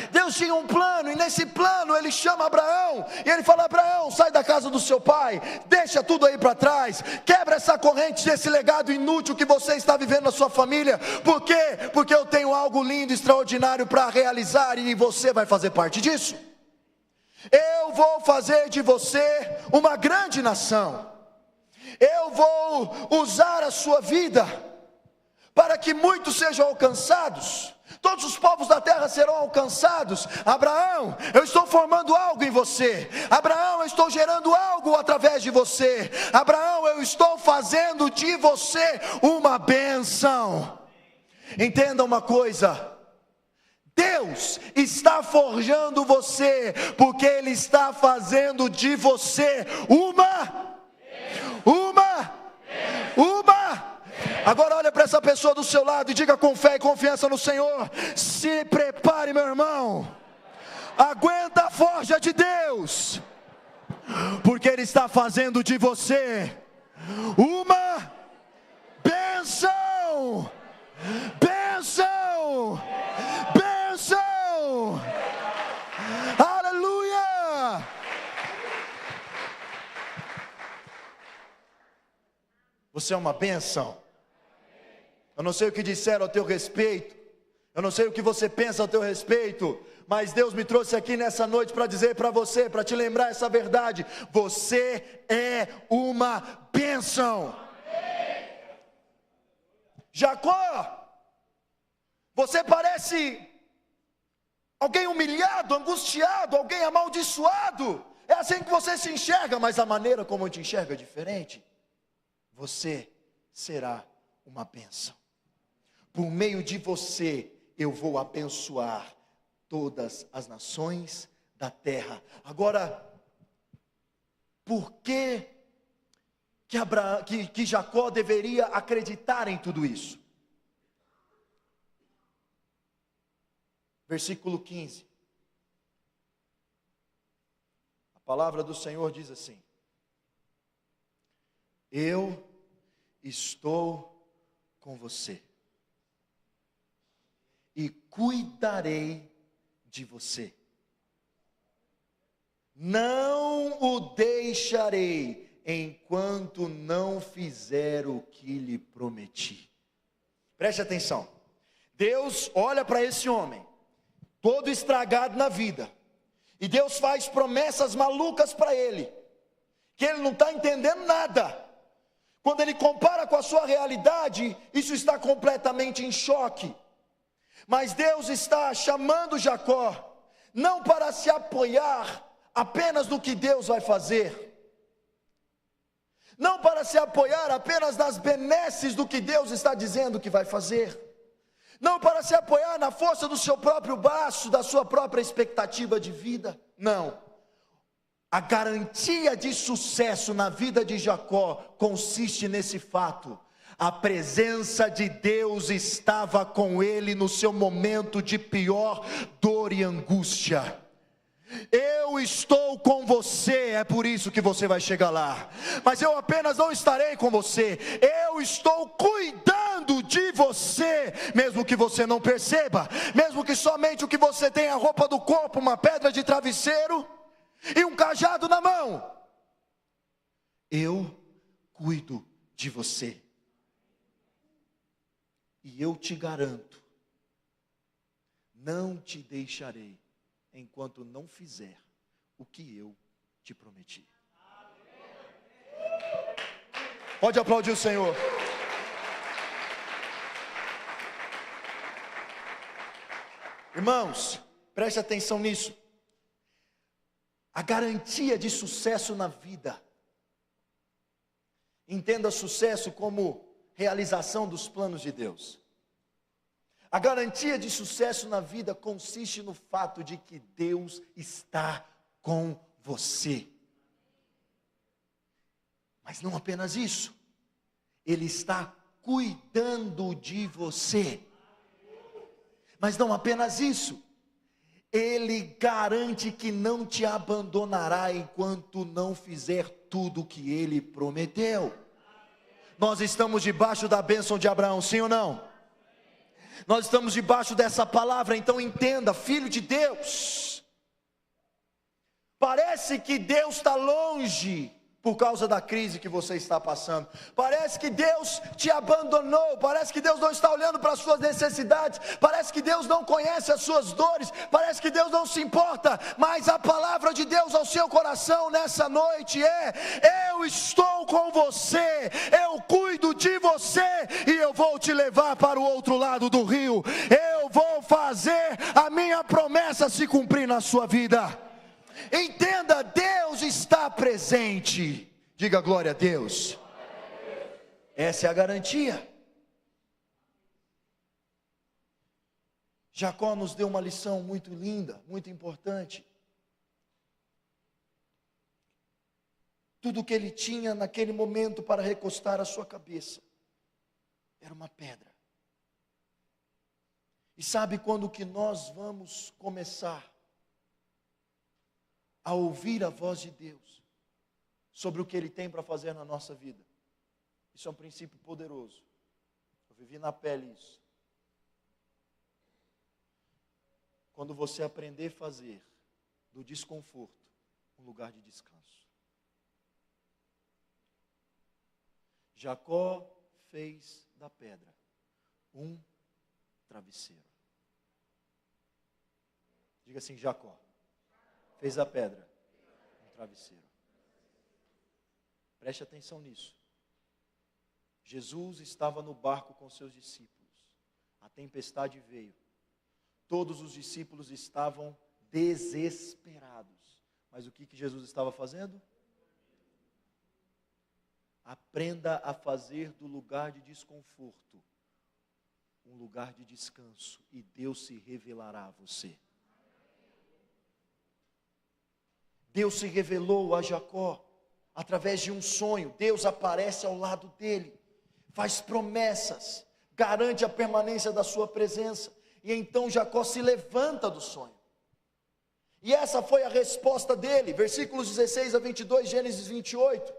Deus tinha um plano, e nesse plano ele chama Abraão, e ele fala: Abraão, sai da casa do seu pai, deixa tudo aí para trás, quebra essa corrente desse legado inútil que você está vivendo na sua família. Por quê? Porque eu tenho algo lindo, extraordinário para realizar, e você vai fazer parte disso. Eu vou fazer de você uma grande nação. Eu vou usar a sua vida para que muitos sejam alcançados. Todos os povos da terra serão alcançados. Abraão, eu estou formando algo em você. Abraão, eu estou gerando algo através de você. Abraão, eu estou fazendo de você uma bênção. Entenda uma coisa: Deus está forjando você, porque Ele está fazendo de você uma. Agora olha para essa pessoa do seu lado e diga com fé e confiança no Senhor: se prepare, meu irmão, aguenta a forja de Deus, porque Ele está fazendo de você uma bênção. bênção, bênção, aleluia. Você é uma bênção. Eu não sei o que disseram ao teu respeito, eu não sei o que você pensa ao teu respeito, mas Deus me trouxe aqui nessa noite para dizer para você, para te lembrar essa verdade: você é uma bênção. Jacó, você parece alguém humilhado, angustiado, alguém amaldiçoado. É assim que você se enxerga, mas a maneira como eu te enxergo é diferente. Você será uma bênção. Por meio de você, eu vou abençoar todas as nações da terra. Agora, por que Jacó deveria acreditar em tudo isso? Versículo 15. A palavra do Senhor diz assim: eu estou com você e cuidarei de você. Não o deixarei enquanto não fizer o que lhe prometi. Preste atenção. Deus olha para esse homem, todo estragado na vida, e Deus faz promessas malucas para ele, que ele não está entendendo nada. Quando ele compara com a sua realidade, isso está completamente em choque. Mas Deus está chamando Jacó, não para se apoiar apenas no que Deus vai fazer, não para se apoiar apenas nas benesses do que Deus está dizendo que vai fazer, não para se apoiar na força do seu próprio braço, da sua própria expectativa de vida, não. A garantia de sucesso na vida de Jacó consiste nesse fato: a presença de Deus estava com ele no seu momento de pior dor e angústia. Eu estou com você, é por isso que você vai chegar lá. Mas eu apenas não estarei com você, eu estou cuidando de você, mesmo que você não perceba, mesmo que somente o que você tem é a roupa do corpo, uma pedra de travesseiro e um cajado na mão. Eu cuido de você. E eu te garanto, não te deixarei enquanto não fizer o que eu te prometi. Pode aplaudir o Senhor. Irmãos, preste atenção nisso. A garantia de sucesso na vida, entenda sucesso como realização dos planos de Deus. A garantia de sucesso na vida consiste no fato de que Deus está com você. Mas não apenas isso, Ele está cuidando de você. Mas não apenas isso, Ele garante que não te abandonará enquanto não fizer tudo o que Ele prometeu. Nós estamos debaixo da bênção de Abraão, sim ou não? Nós estamos debaixo dessa palavra, então entenda, filho de Deus, parece que Deus está longe por causa da crise que você está passando, parece que Deus te abandonou, parece que Deus não está olhando para as suas necessidades, parece que Deus não conhece as suas dores, parece que Deus não se importa, mas a palavra de Deus ao seu coração nessa noite é: eu estou com você, eu cuido de você, e eu vou te levar para o outro lado do rio, eu vou fazer a minha promessa se cumprir na sua vida. Entenda, Deus está presente. Diga glória a Deus. Essa é a garantia. Jacó nos deu uma lição muito linda, muito importante. Tudo o que ele tinha naquele momento para recostar a sua cabeça era uma pedra. E sabe quando que nós vamos começar a ouvir a voz de Deus sobre o que Ele tem para fazer na nossa vida? Isso é um princípio poderoso. Eu vivi na pele isso. quando você aprender a fazer do desconforto um lugar de descanso. Jacó fez da pedra um travesseiro. Diga assim, Jacó fez da pedra um travesseiro. Preste atenção nisso. Jesus estava no barco com seus discípulos. A tempestade veio. Todos os discípulos estavam desesperados. Mas o que Jesus estava fazendo? Aprenda a fazer do lugar de desconforto um lugar de descanso, e Deus se revelará a você. Deus se revelou a Jacó através de um sonho. Deus aparece ao lado dele, faz promessas, garante a permanência da sua presença, e então Jacó se levanta do sonho. E essa foi a resposta dele, versículos 16 a 22, Gênesis 28.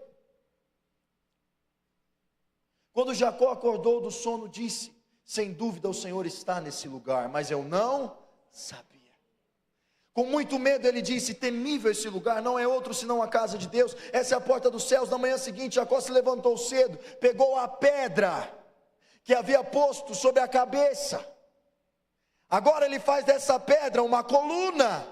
Quando Jacó acordou do sono, disse: sem dúvida o Senhor está nesse lugar, mas eu não sabia. Com muito medo ele disse: temível esse lugar, não é outro senão a casa de Deus, essa é a porta dos céus. Na manhã seguinte Jacó se levantou cedo, pegou a pedra que havia posto sobre a cabeça. Agora ele faz dessa pedra uma coluna,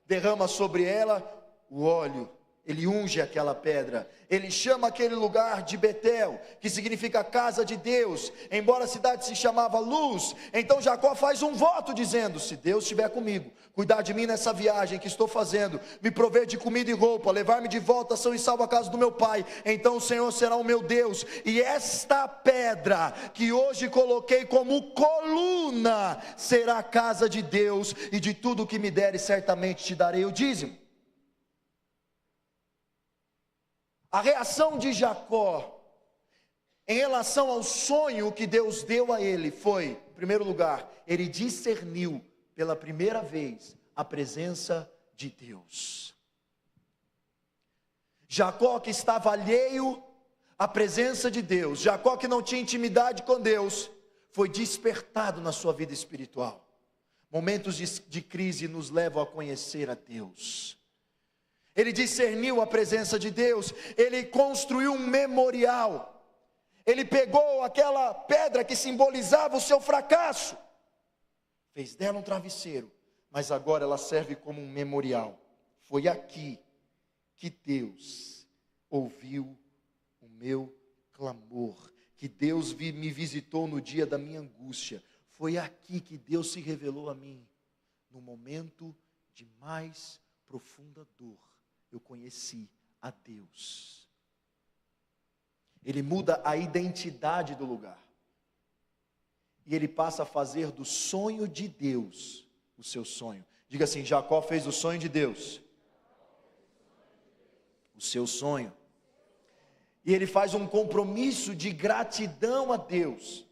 derrama sobre ela o óleo. Ele unge aquela pedra, ele chama aquele lugar de Betel, que significa casa de Deus, embora a cidade se chamava Luz. Então Jacó faz um voto dizendo: se Deus estiver comigo, cuidar de mim nessa viagem que estou fazendo, me prover de comida e roupa, levar-me de volta são e salvo à casa do meu pai, então o Senhor será o meu Deus, e esta pedra que hoje coloquei como coluna, será a casa de Deus, e de tudo que me deres certamente te darei o dízimo. A reação de Jacó em relação ao sonho que Deus deu a ele foi, em primeiro lugar, ele discerniu pela primeira vez a presença de Deus. Jacó, que estava alheio à presença de Deus, Jacó que não tinha intimidade com Deus, foi despertado na sua vida espiritual. Momentos de crise nos levam a conhecer a Deus. Ele discerniu a presença de Deus, ele construiu um memorial, ele pegou aquela pedra que simbolizava o seu fracasso, fez dela um travesseiro, mas agora ela serve como um memorial. Foi aqui que Deus ouviu o meu clamor, que Deus me visitou no dia da minha angústia, foi aqui que Deus se revelou a mim, no momento de mais profunda dor. Eu conheci a Deus. Ele muda a identidade do lugar, e ele passa a fazer do sonho de Deus o seu sonho. Diga assim: Jacó fez o sonho de Deus o seu sonho. E ele faz um compromisso de gratidão a Deus,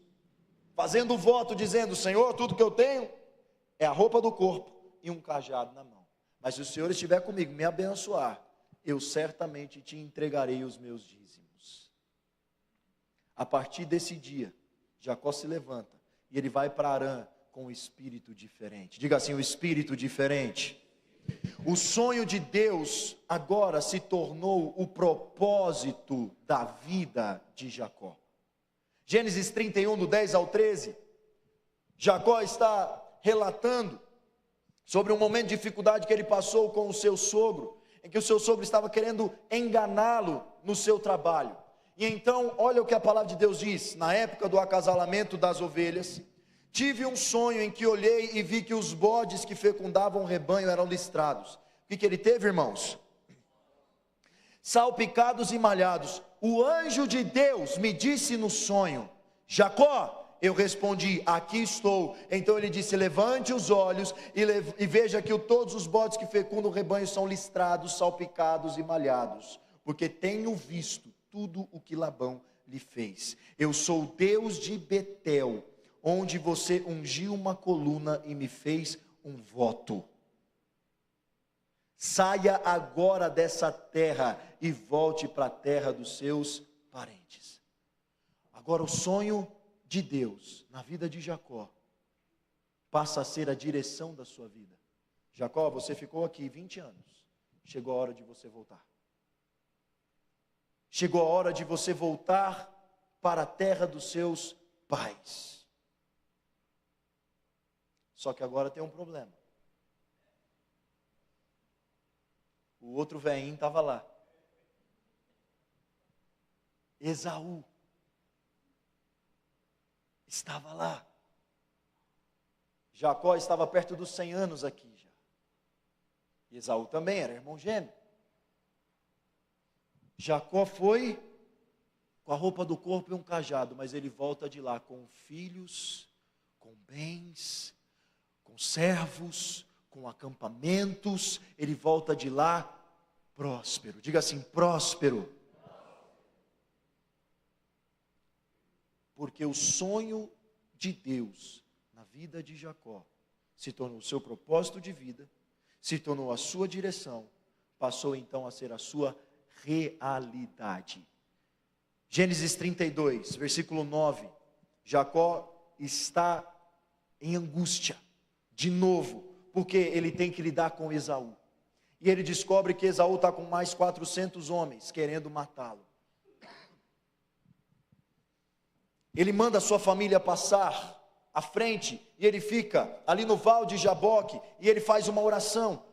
fazendo o voto dizendo: Senhor, tudo que eu tenho é a roupa do corpo e um cajado na mão, mas se o Senhor estiver comigo, me abençoar, eu certamente te entregarei os meus dízimos. A partir desse dia, Jacó se levanta e ele vai para Harã com um espírito diferente. Diga assim: o espírito diferente. O sonho de Deus agora se tornou o propósito da vida de Jacó. Gênesis 31, do 10 ao 13, Jacó está relatando sobre um momento de dificuldade que ele passou com o seu sogro, em que o seu sogro estava querendo enganá-lo no seu trabalho. E então, olha o que a palavra de Deus diz: na época do acasalamento das ovelhas, tive um sonho em que olhei e vi que os bodes que fecundavam o rebanho eram listrados. O que ele teve, irmãos? Salpicados e malhados. O anjo de Deus me disse no sonho: Jacó. Eu respondi: aqui estou. Então ele disse: levante os olhos e veja que todos os bodes que fecundam o rebanho são listrados, salpicados e malhados, porque tenho visto tudo o que Labão lhe fez. Eu sou o Deus de Betel, onde você ungiu uma coluna e me fez um voto. Saia agora dessa terra e volte para a terra dos seus parentes. Agora o sonho de Deus na vida de Jacó passa a ser a direção da sua vida. Jacó, você ficou aqui 20 anos. Chegou a hora de você voltar. Chegou a hora de você voltar para a terra dos seus pais. Só que agora tem um problema. O outro velhinho estava lá. Esaú estava lá. Jacó estava perto dos 100 anos aqui já. E Esaú também era irmão gêmeo. Jacó foi com a roupa do corpo e um cajado, mas ele volta de lá com filhos, com bens, com servos, com acampamentos. Ele volta de lá próspero. Diga assim, próspero. Porque o sonho de Deus na vida de Jacó se tornou o seu propósito de vida, se tornou a sua direção, passou então a ser a sua realidade. Gênesis 32, versículo 9. Jacó está em angústia, de novo, porque ele tem que lidar com Esaú. E ele descobre que Esaú está com mais 400 homens querendo matá-lo. Ele manda a sua família passar à frente, e ele fica ali no val de Jaboque, e ele faz uma oração.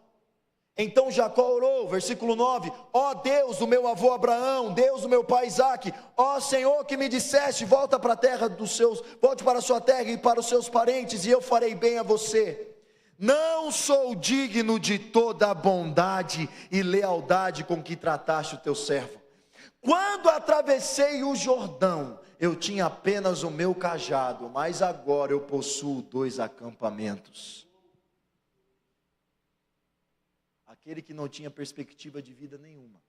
Então Jacó orou, versículo 9, ó Deus do meu avô Abraão, Deus do meu pai Isaque, ó Senhor que me disseste, volte para a sua terra e para os seus parentes, e eu farei bem a você. Não sou digno de toda a bondade e lealdade com que trataste o teu servo. Quando atravessei o Jordão, eu tinha apenas o meu cajado, mas agora eu possuo 2 acampamentos. Aquele que não tinha perspectiva de vida nenhuma,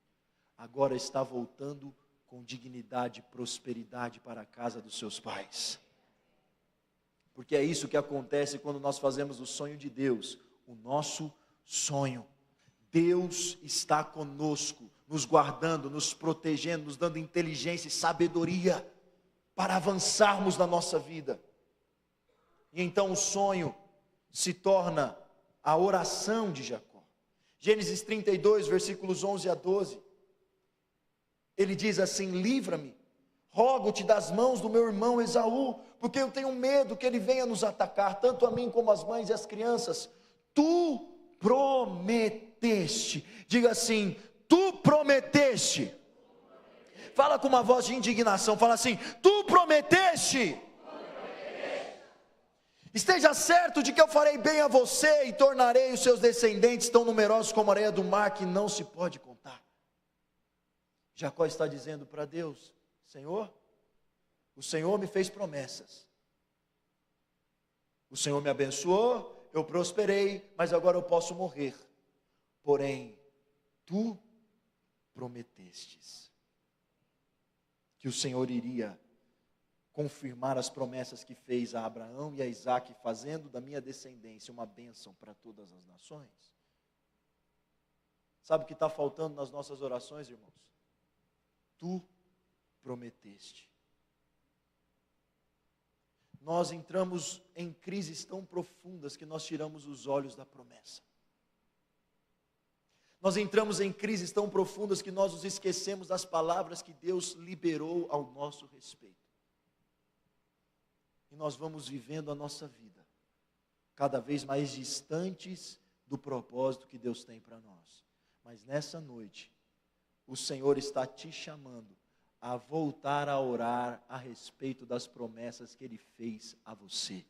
agora está voltando com dignidade e prosperidade para a casa dos seus pais. Porque é isso que acontece quando nós fazemos o sonho de Deus, o nosso sonho. Deus está conosco, nos guardando, nos protegendo, nos dando inteligência e sabedoria para avançarmos na nossa vida. E então o sonho se torna a oração de Jacó. Gênesis 32, versículos 11 a 12. Ele diz assim: livra-me, rogo-te das mãos do meu irmão Esaú, porque eu tenho medo que ele venha nos atacar, tanto a mim como as mães e as crianças. Tu prometeste. Diga assim, tu prometeste. Fala com uma voz de indignação, fala assim, tu prometeste. Esteja certo de que eu farei bem a você e tornarei os seus descendentes tão numerosos como a areia do mar, que não se pode contar. Jacó está dizendo para Deus: Senhor, o Senhor me fez promessas, o Senhor me abençoou, eu prosperei, mas agora eu posso morrer. Porém, tu prometestes que o Senhor iria confirmar as promessas que fez a Abraão e a Isaque, fazendo da minha descendência uma bênção para todas as nações. Sabe o que está faltando nas nossas orações, irmãos? Tu prometeste. Nós entramos em crises tão profundas que nós tiramos os olhos da promessa. Nós entramos em crises tão profundas que nós nos esquecemos das palavras que Deus liberou ao nosso respeito. E nós vamos vivendo a nossa vida cada vez mais distantes do propósito que Deus tem para nós. Mas nessa noite, o Senhor está te chamando a voltar a orar a respeito das promessas que Ele fez a você.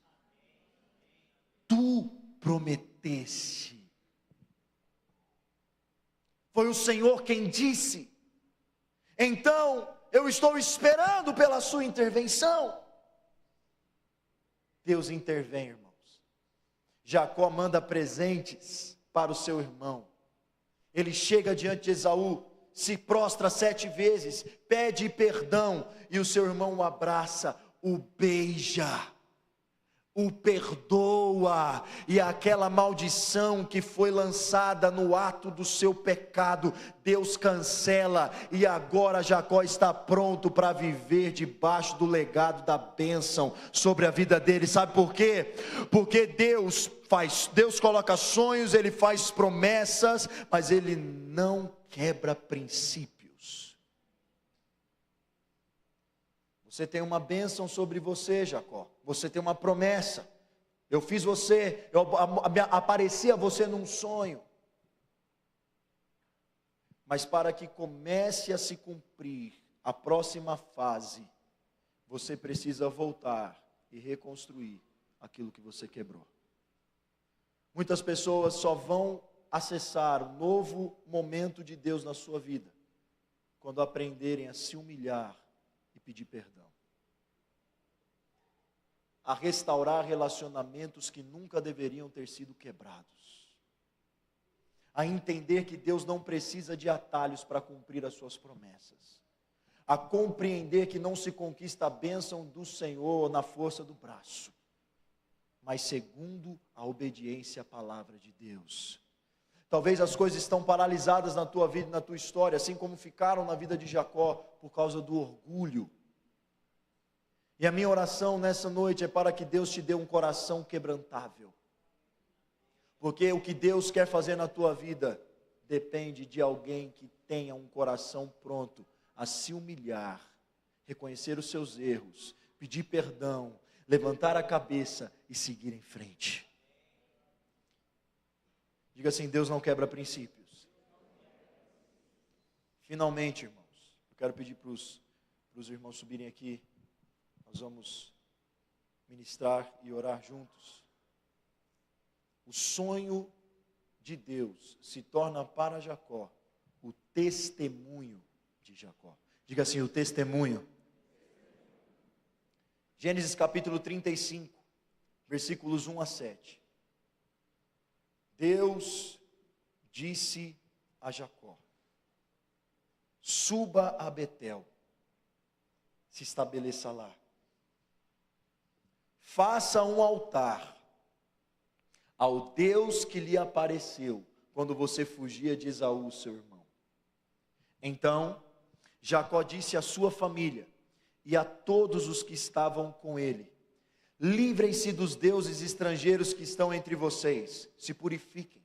Tu prometeste. Foi o Senhor quem disse. Então, eu estou esperando pela sua intervenção. Deus intervém, irmãos. Jacó manda presentes para o seu irmão. Ele chega diante de Esaú, se prostra 7 vezes, pede perdão, e o seu irmão o abraça, o beija, o perdoa, e aquela maldição que foi lançada no ato do seu pecado, Deus cancela, e agora Jacó está pronto para viver debaixo do legado da bênção sobre a vida dele. Sabe por quê? Porque Deus Deus coloca sonhos, Ele faz promessas, mas Ele não quebra princípios. Você tem uma bênção sobre você, Jacó. Você tem uma promessa. Eu fiz você, eu apareci a você num sonho. Mas para que comece a se cumprir a próxima fase, você precisa voltar e reconstruir aquilo que você quebrou. Muitas pessoas só vão acessar um novo momento de Deus na sua vida quando aprenderem a se humilhar e pedir perdão, a restaurar relacionamentos que nunca deveriam ter sido quebrados, a entender que Deus não precisa de atalhos para cumprir as suas promessas, a compreender que não se conquista a bênção do Senhor na força do braço, mas segundo a obediência à palavra de Deus. Talvez as coisas estão paralisadas na tua vida e na tua história, assim como ficaram na vida de Jacó, por causa do orgulho. E a minha oração nessa noite é para que Deus te dê um coração quebrantável. Porque o que Deus quer fazer na tua vida depende de alguém que tenha um coração pronto a se humilhar, reconhecer os seus erros, pedir perdão, levantar a cabeça e seguir em frente. Diga assim: Deus não quebra princípios. Finalmente, irmãos, eu quero pedir para os irmãos subirem aqui. Nós vamos ministrar e orar juntos. O sonho de Deus se torna para Jacó o testemunho de Jacó. Diga assim: o testemunho. Gênesis capítulo 35, versículos 1 a 7. Deus disse a Jacó: suba a Betel, se estabeleça lá, faça um altar ao Deus que lhe apareceu quando você fugia de Esaú, seu irmão. Então Jacó disse à sua família e a todos os que estavam com ele: livrem-se dos deuses estrangeiros que estão entre vocês, se purifiquem,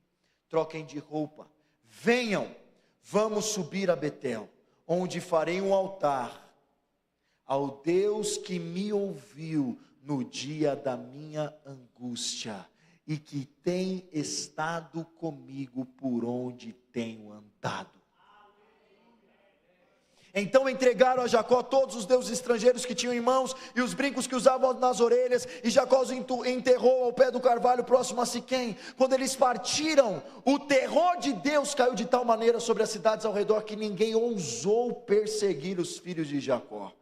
troquem de roupa, venham, vamos subir a Betel, onde farei um altar ao Deus que me ouviu no dia da minha angústia e que tem estado comigo por onde tenho andado. Então entregaram a Jacó todos os deuses estrangeiros que tinham em mãos e os brincos que usavam nas orelhas, e Jacó os enterrou ao pé do carvalho próximo a Siquém. Quando eles partiram, o terror de Deus caiu de tal maneira sobre as cidades ao redor que ninguém ousou perseguir os filhos de Jacó.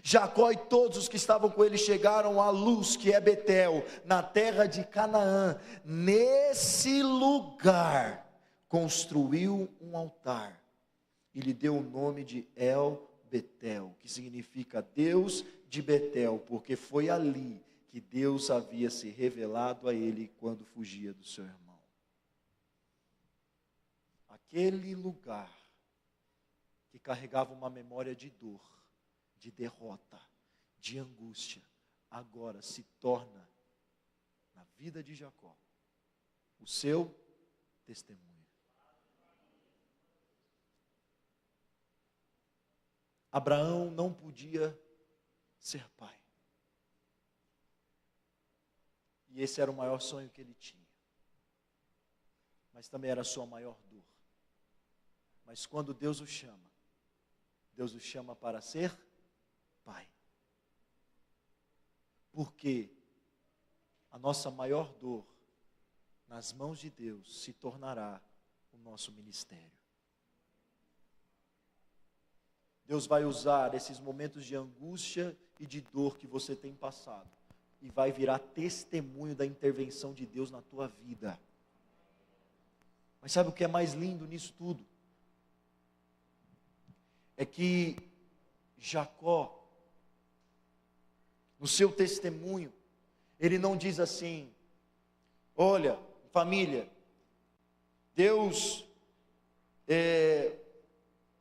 Jacó e todos os que estavam com ele chegaram à Luz, que é Betel, na terra de Canaã. Nesse lugar construiu um altar e lhe deu o nome de El Betel, que significa Deus de Betel, porque foi ali que Deus havia se revelado a ele quando fugia do seu irmão. Aquele lugar que carregava uma memória de dor, de derrota, de angústia, agora se torna, na vida de Jacó, o seu testemunho. Abraão não podia ser pai. E esse era o maior sonho que ele tinha. Mas também era a sua maior dor. Mas quando Deus o chama para ser pai. Porque a nossa maior dor, nas mãos de Deus, se tornará o nosso ministério. Deus vai usar esses momentos de angústia e de dor que você tem passado e vai virar testemunho da intervenção de Deus na tua vida. Mas sabe o que é mais lindo nisso tudo? É que Jacó, no seu testemunho, ele não diz assim: olha, família, Deus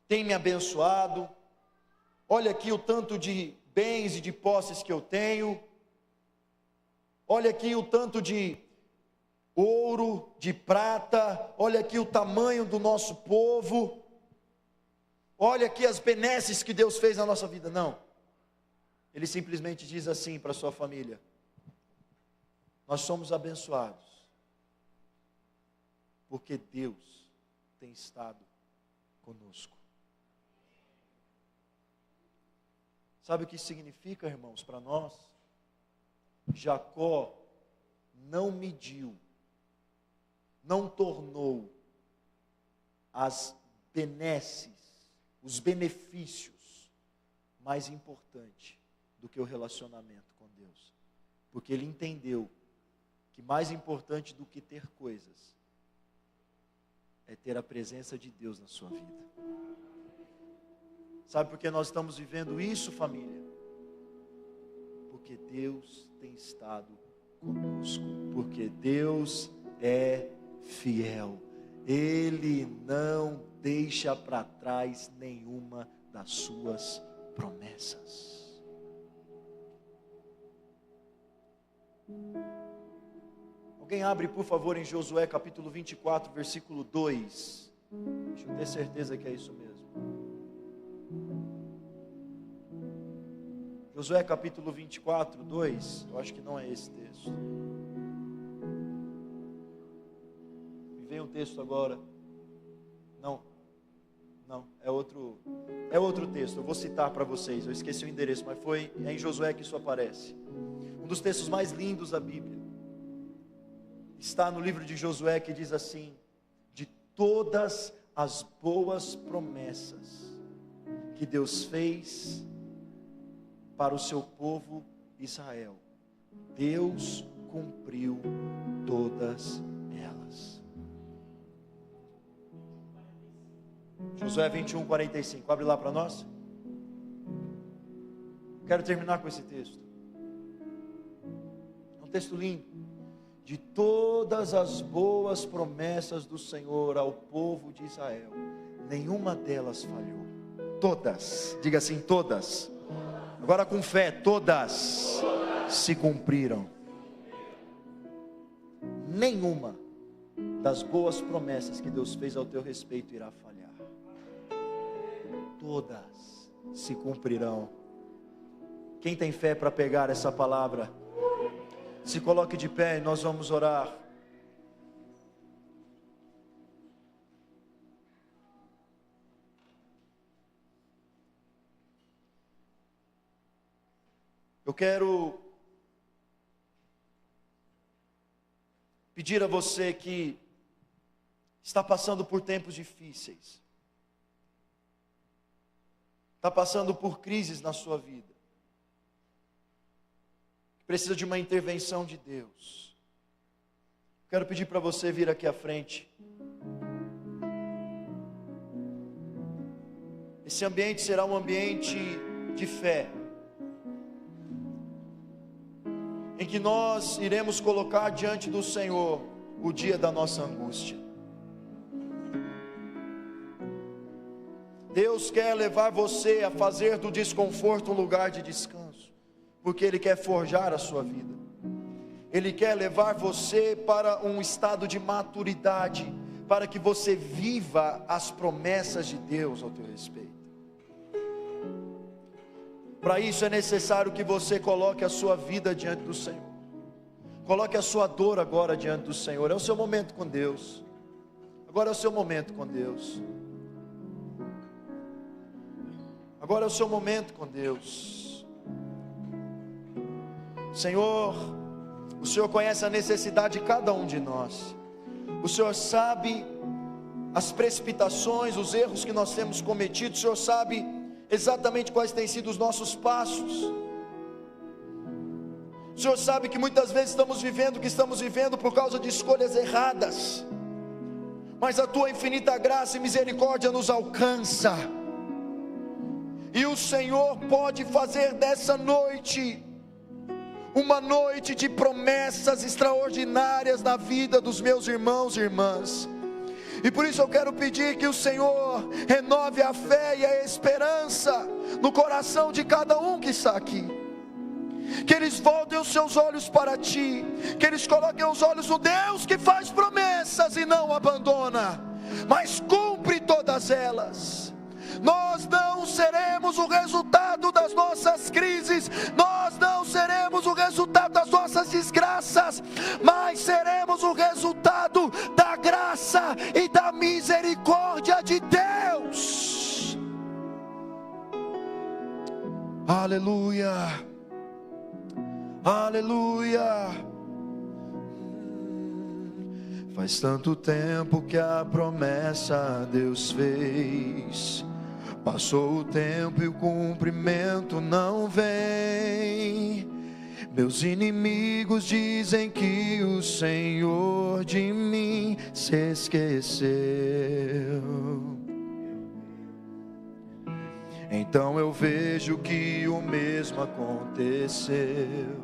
tem me abençoado, olha aqui o tanto de bens e de posses que eu tenho, olha aqui o tanto de ouro, de prata, olha aqui o tamanho do nosso povo, olha aqui as benesses que Deus fez na nossa vida. Não, Ele simplesmente diz assim para a sua família: nós somos abençoados, porque Deus tem estado conosco. Sabe o que significa, irmãos, para nós? Jacó não mediu, não tornou as benesses, os benefícios, mais importante do que o relacionamento com Deus, porque ele entendeu que mais importante do que ter coisas é ter a presença de Deus na sua vida. Sabe por que nós estamos vivendo isso, família? Porque Deus tem estado conosco, porque Deus é fiel, Ele não deixa para trás nenhuma das suas promessas. Alguém abre, por favor, em Josué capítulo 24, versículo 2. Deixa eu ter certeza que é isso mesmo. Josué capítulo 24, 2. Eu acho que não é esse texto. Me veio um texto agora. Não, é outro texto. Eu vou citar para vocês. Eu esqueci o endereço, mas é em Josué que isso aparece. Um dos textos mais lindos da Bíblia está no livro de Josué, que diz assim: de todas as boas promessas que Deus fez para o seu povo Israel, Deus cumpriu todas elas. Josué 21, 45, abre lá para nós. Quero terminar com esse texto. É um texto lindo. De todas as boas promessas do Senhor ao povo de Israel, nenhuma delas falhou. Todas, diga assim, todas. Agora com fé, todas se cumpriram. Nenhuma das boas promessas que Deus fez ao teu respeito irá falhar. Todas se cumprirão. Quem tem fé para pegar essa palavra, se coloque de pé e nós vamos orar. Eu quero pedir a você que está passando por tempos difíceis, está passando por crises na sua vida, precisa de uma intervenção de Deus. Quero pedir para você vir aqui à frente. Esse ambiente será um ambiente de fé, em que nós iremos colocar diante do Senhor o dia da nossa angústia. Deus quer levar você a fazer do desconforto um lugar de descanso, porque Ele quer forjar a sua vida. Ele quer levar você para um estado de maturidade, para que você viva as promessas de Deus ao teu respeito. Para isso é necessário que você coloque a sua vida diante do Senhor. Coloque a sua dor agora diante do Senhor. É o seu momento com Deus. Agora é o seu momento com Deus. Agora é o seu momento com Deus. Senhor, o Senhor conhece a necessidade de cada um de nós. O Senhor sabe as precipitações, os erros que nós temos cometido. O Senhor sabe exatamente quais têm sido os nossos passos. O Senhor sabe que muitas vezes estamos vivendo o que estamos vivendo por causa de escolhas erradas, mas a Tua infinita graça e misericórdia nos alcança, e o Senhor pode fazer dessa noite uma noite de promessas extraordinárias na vida dos meus irmãos e irmãs. E por isso eu quero pedir que o Senhor renove a fé e a esperança no coração de cada um que está aqui. que eles voltem os seus olhos para Ti, que eles coloquem os olhos no Deus que faz promessas e não abandona, mas cumpre todas elas. Nós não seremos o resultado das nossas crises, nós não seremos o resultado das nossas desgraças, mas seremos o resultado da graça e da misericórdia de Deus. Aleluia, aleluia. Faz tanto tempo que a promessa Deus fez, passou o tempo e o cumprimento não vem. Meus inimigos dizem que o Senhor de mim se esqueceu. Então eu vejo que o mesmo aconteceu.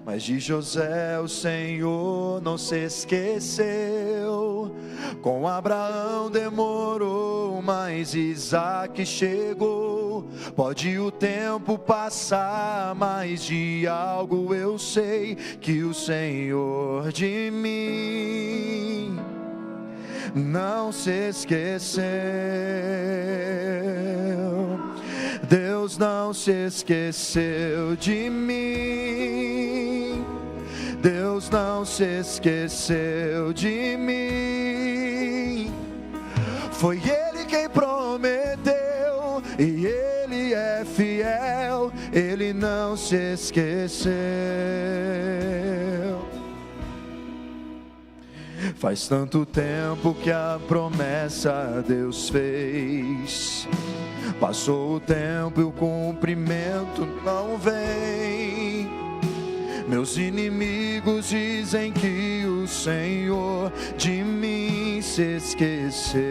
Mas de José o Senhor não se esqueceu. Com Abraão demorou, mas Isaque chegou. Pode o tempo passar, mas de algo eu sei, que o Senhor de mim não se esqueceu. Deus não se esqueceu de mim. Deus não se esqueceu de mim. Foi Ele quem prometeu e Ele é fiel. Ele não se esqueceu. Faz tanto tempo que a promessa Deus fez, passou o tempo e o cumprimento não vem. Meus inimigos dizem que o Senhor de mim se esqueceu.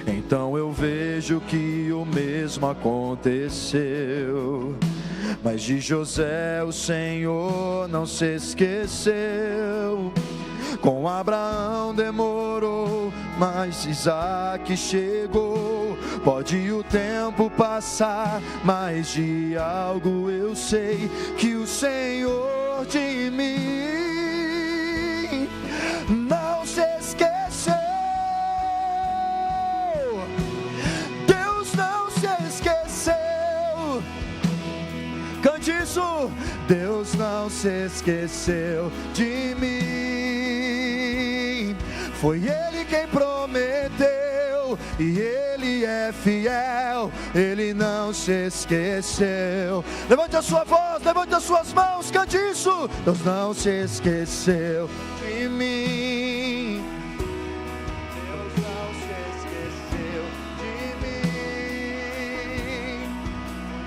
Então eu vejo que o mesmo aconteceu. Mas de José o Senhor não se esqueceu. Com Abraão demorou, mas Isaque chegou. Pode o tempo passar, mas de algo eu sei, que o Senhor de mim não se esqueceu. Deus não se esqueceu. Cante isso. Deus não se esqueceu de mim. Foi Ele quem prometeu e Ele é fiel. Ele não se esqueceu. Levante a sua voz, levante as suas mãos, cante isso. Deus não se esqueceu de mim. Deus não se esqueceu de mim.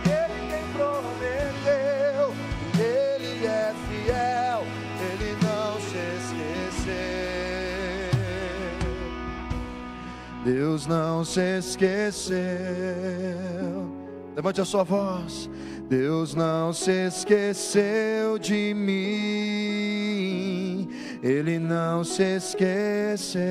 Ele quem prometeu, Ele é fiel. Ele não se esqueceu. Deus não se esqueceu. Levante a sua voz. Deus não se esqueceu de mim. Ele não se esqueceu.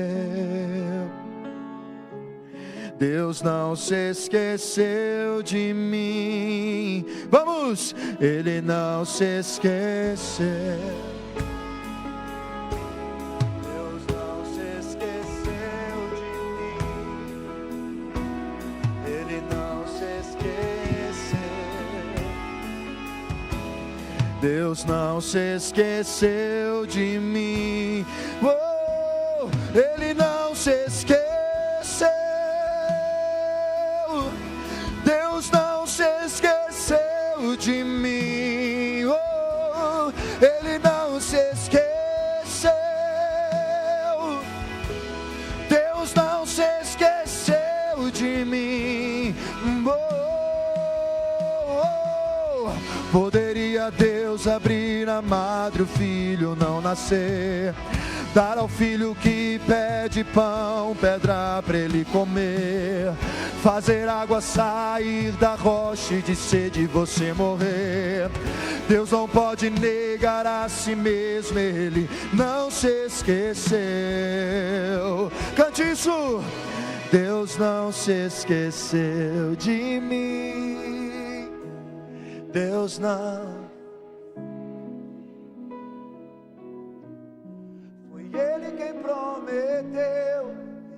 Deus não se esqueceu de mim. Vamos! Ele não se esqueceu. Deus não se esqueceu de mim. Oh, Ele não se esqueceu. Deus não se esqueceu de mim. Oh, Ele não se esqueceu. Deus não se esqueceu de mim. Poderia Deus abrir a madre, o filho não nascer, dar ao filho que pede pão, pedra para ele comer, fazer água sair da rocha e de sede você morrer. Deus não pode negar a si mesmo, Ele não se esqueceu. Cante isso. Deus não se esqueceu de mim. Deus não. Foi Ele quem prometeu,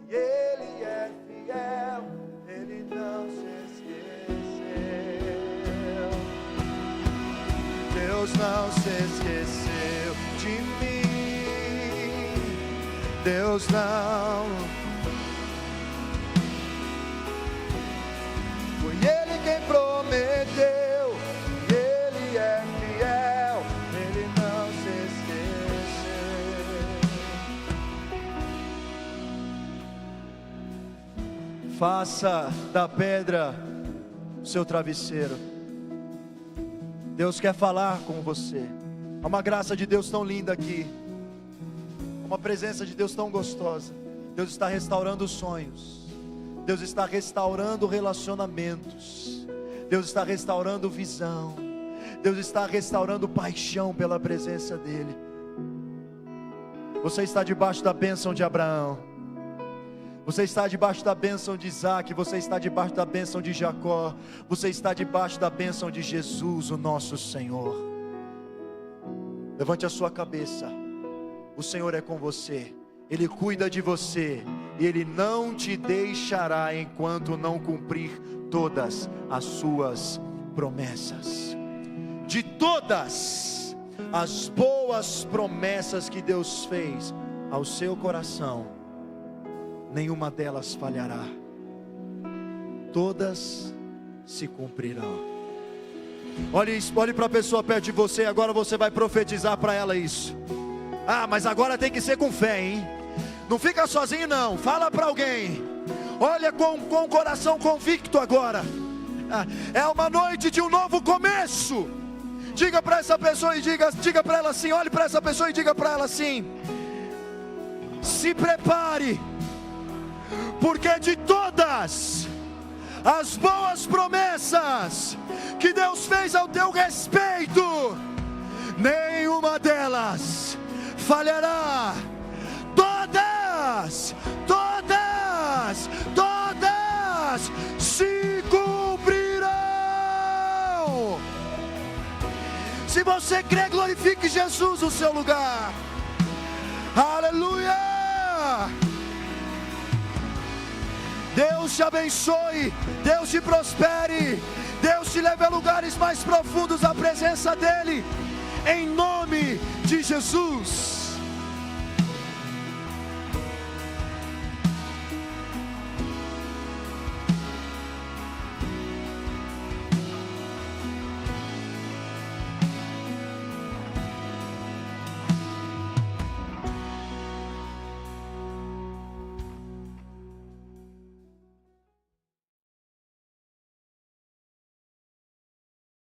e Ele é fiel, Ele não se esqueceu. Deus não se esqueceu de mim. Deus não. Foi Ele quem prometeu, e Ele é fiel, Ele não se esqueceu. Faça da pedra o seu travesseiro. Deus quer falar com você. Há uma graça de Deus tão linda aqui, uma presença de Deus tão gostosa. Deus está restaurando sonhos, Deus está restaurando relacionamentos, Deus está restaurando visão, Deus está restaurando paixão pela presença dEle. Você está debaixo da bênção de Abraão, você está debaixo da bênção de Isaac, você está debaixo da bênção de Jacó, você está debaixo da bênção de Jesus, o nosso Senhor. Levante a sua cabeça, o Senhor é com você, Ele cuida de você, e Ele não te deixará enquanto não cumprir todas as suas promessas. De todas as boas promessas que Deus fez ao seu coração, nenhuma delas falhará, todas se cumprirão. Olhe para a pessoa perto de você, agora você vai profetizar para ela isso. Ah, mas agora tem que ser com fé, hein? Não fica sozinho não, fala para alguém. Olha com o coração convicto agora. É uma noite de um novo começo. Diga para essa pessoa e diga para ela assim, olhe para essa pessoa e diga para ela assim: se prepare, porque de todas as boas promessas que Deus fez ao teu respeito, nenhuma delas falhará. Todas se cumprirão. Se você crê, glorifique Jesus no seu lugar. Aleluia. Deus te abençoe, Deus te prospere, Deus te leve a lugares mais profundos da presença dEle, em nome de Jesus.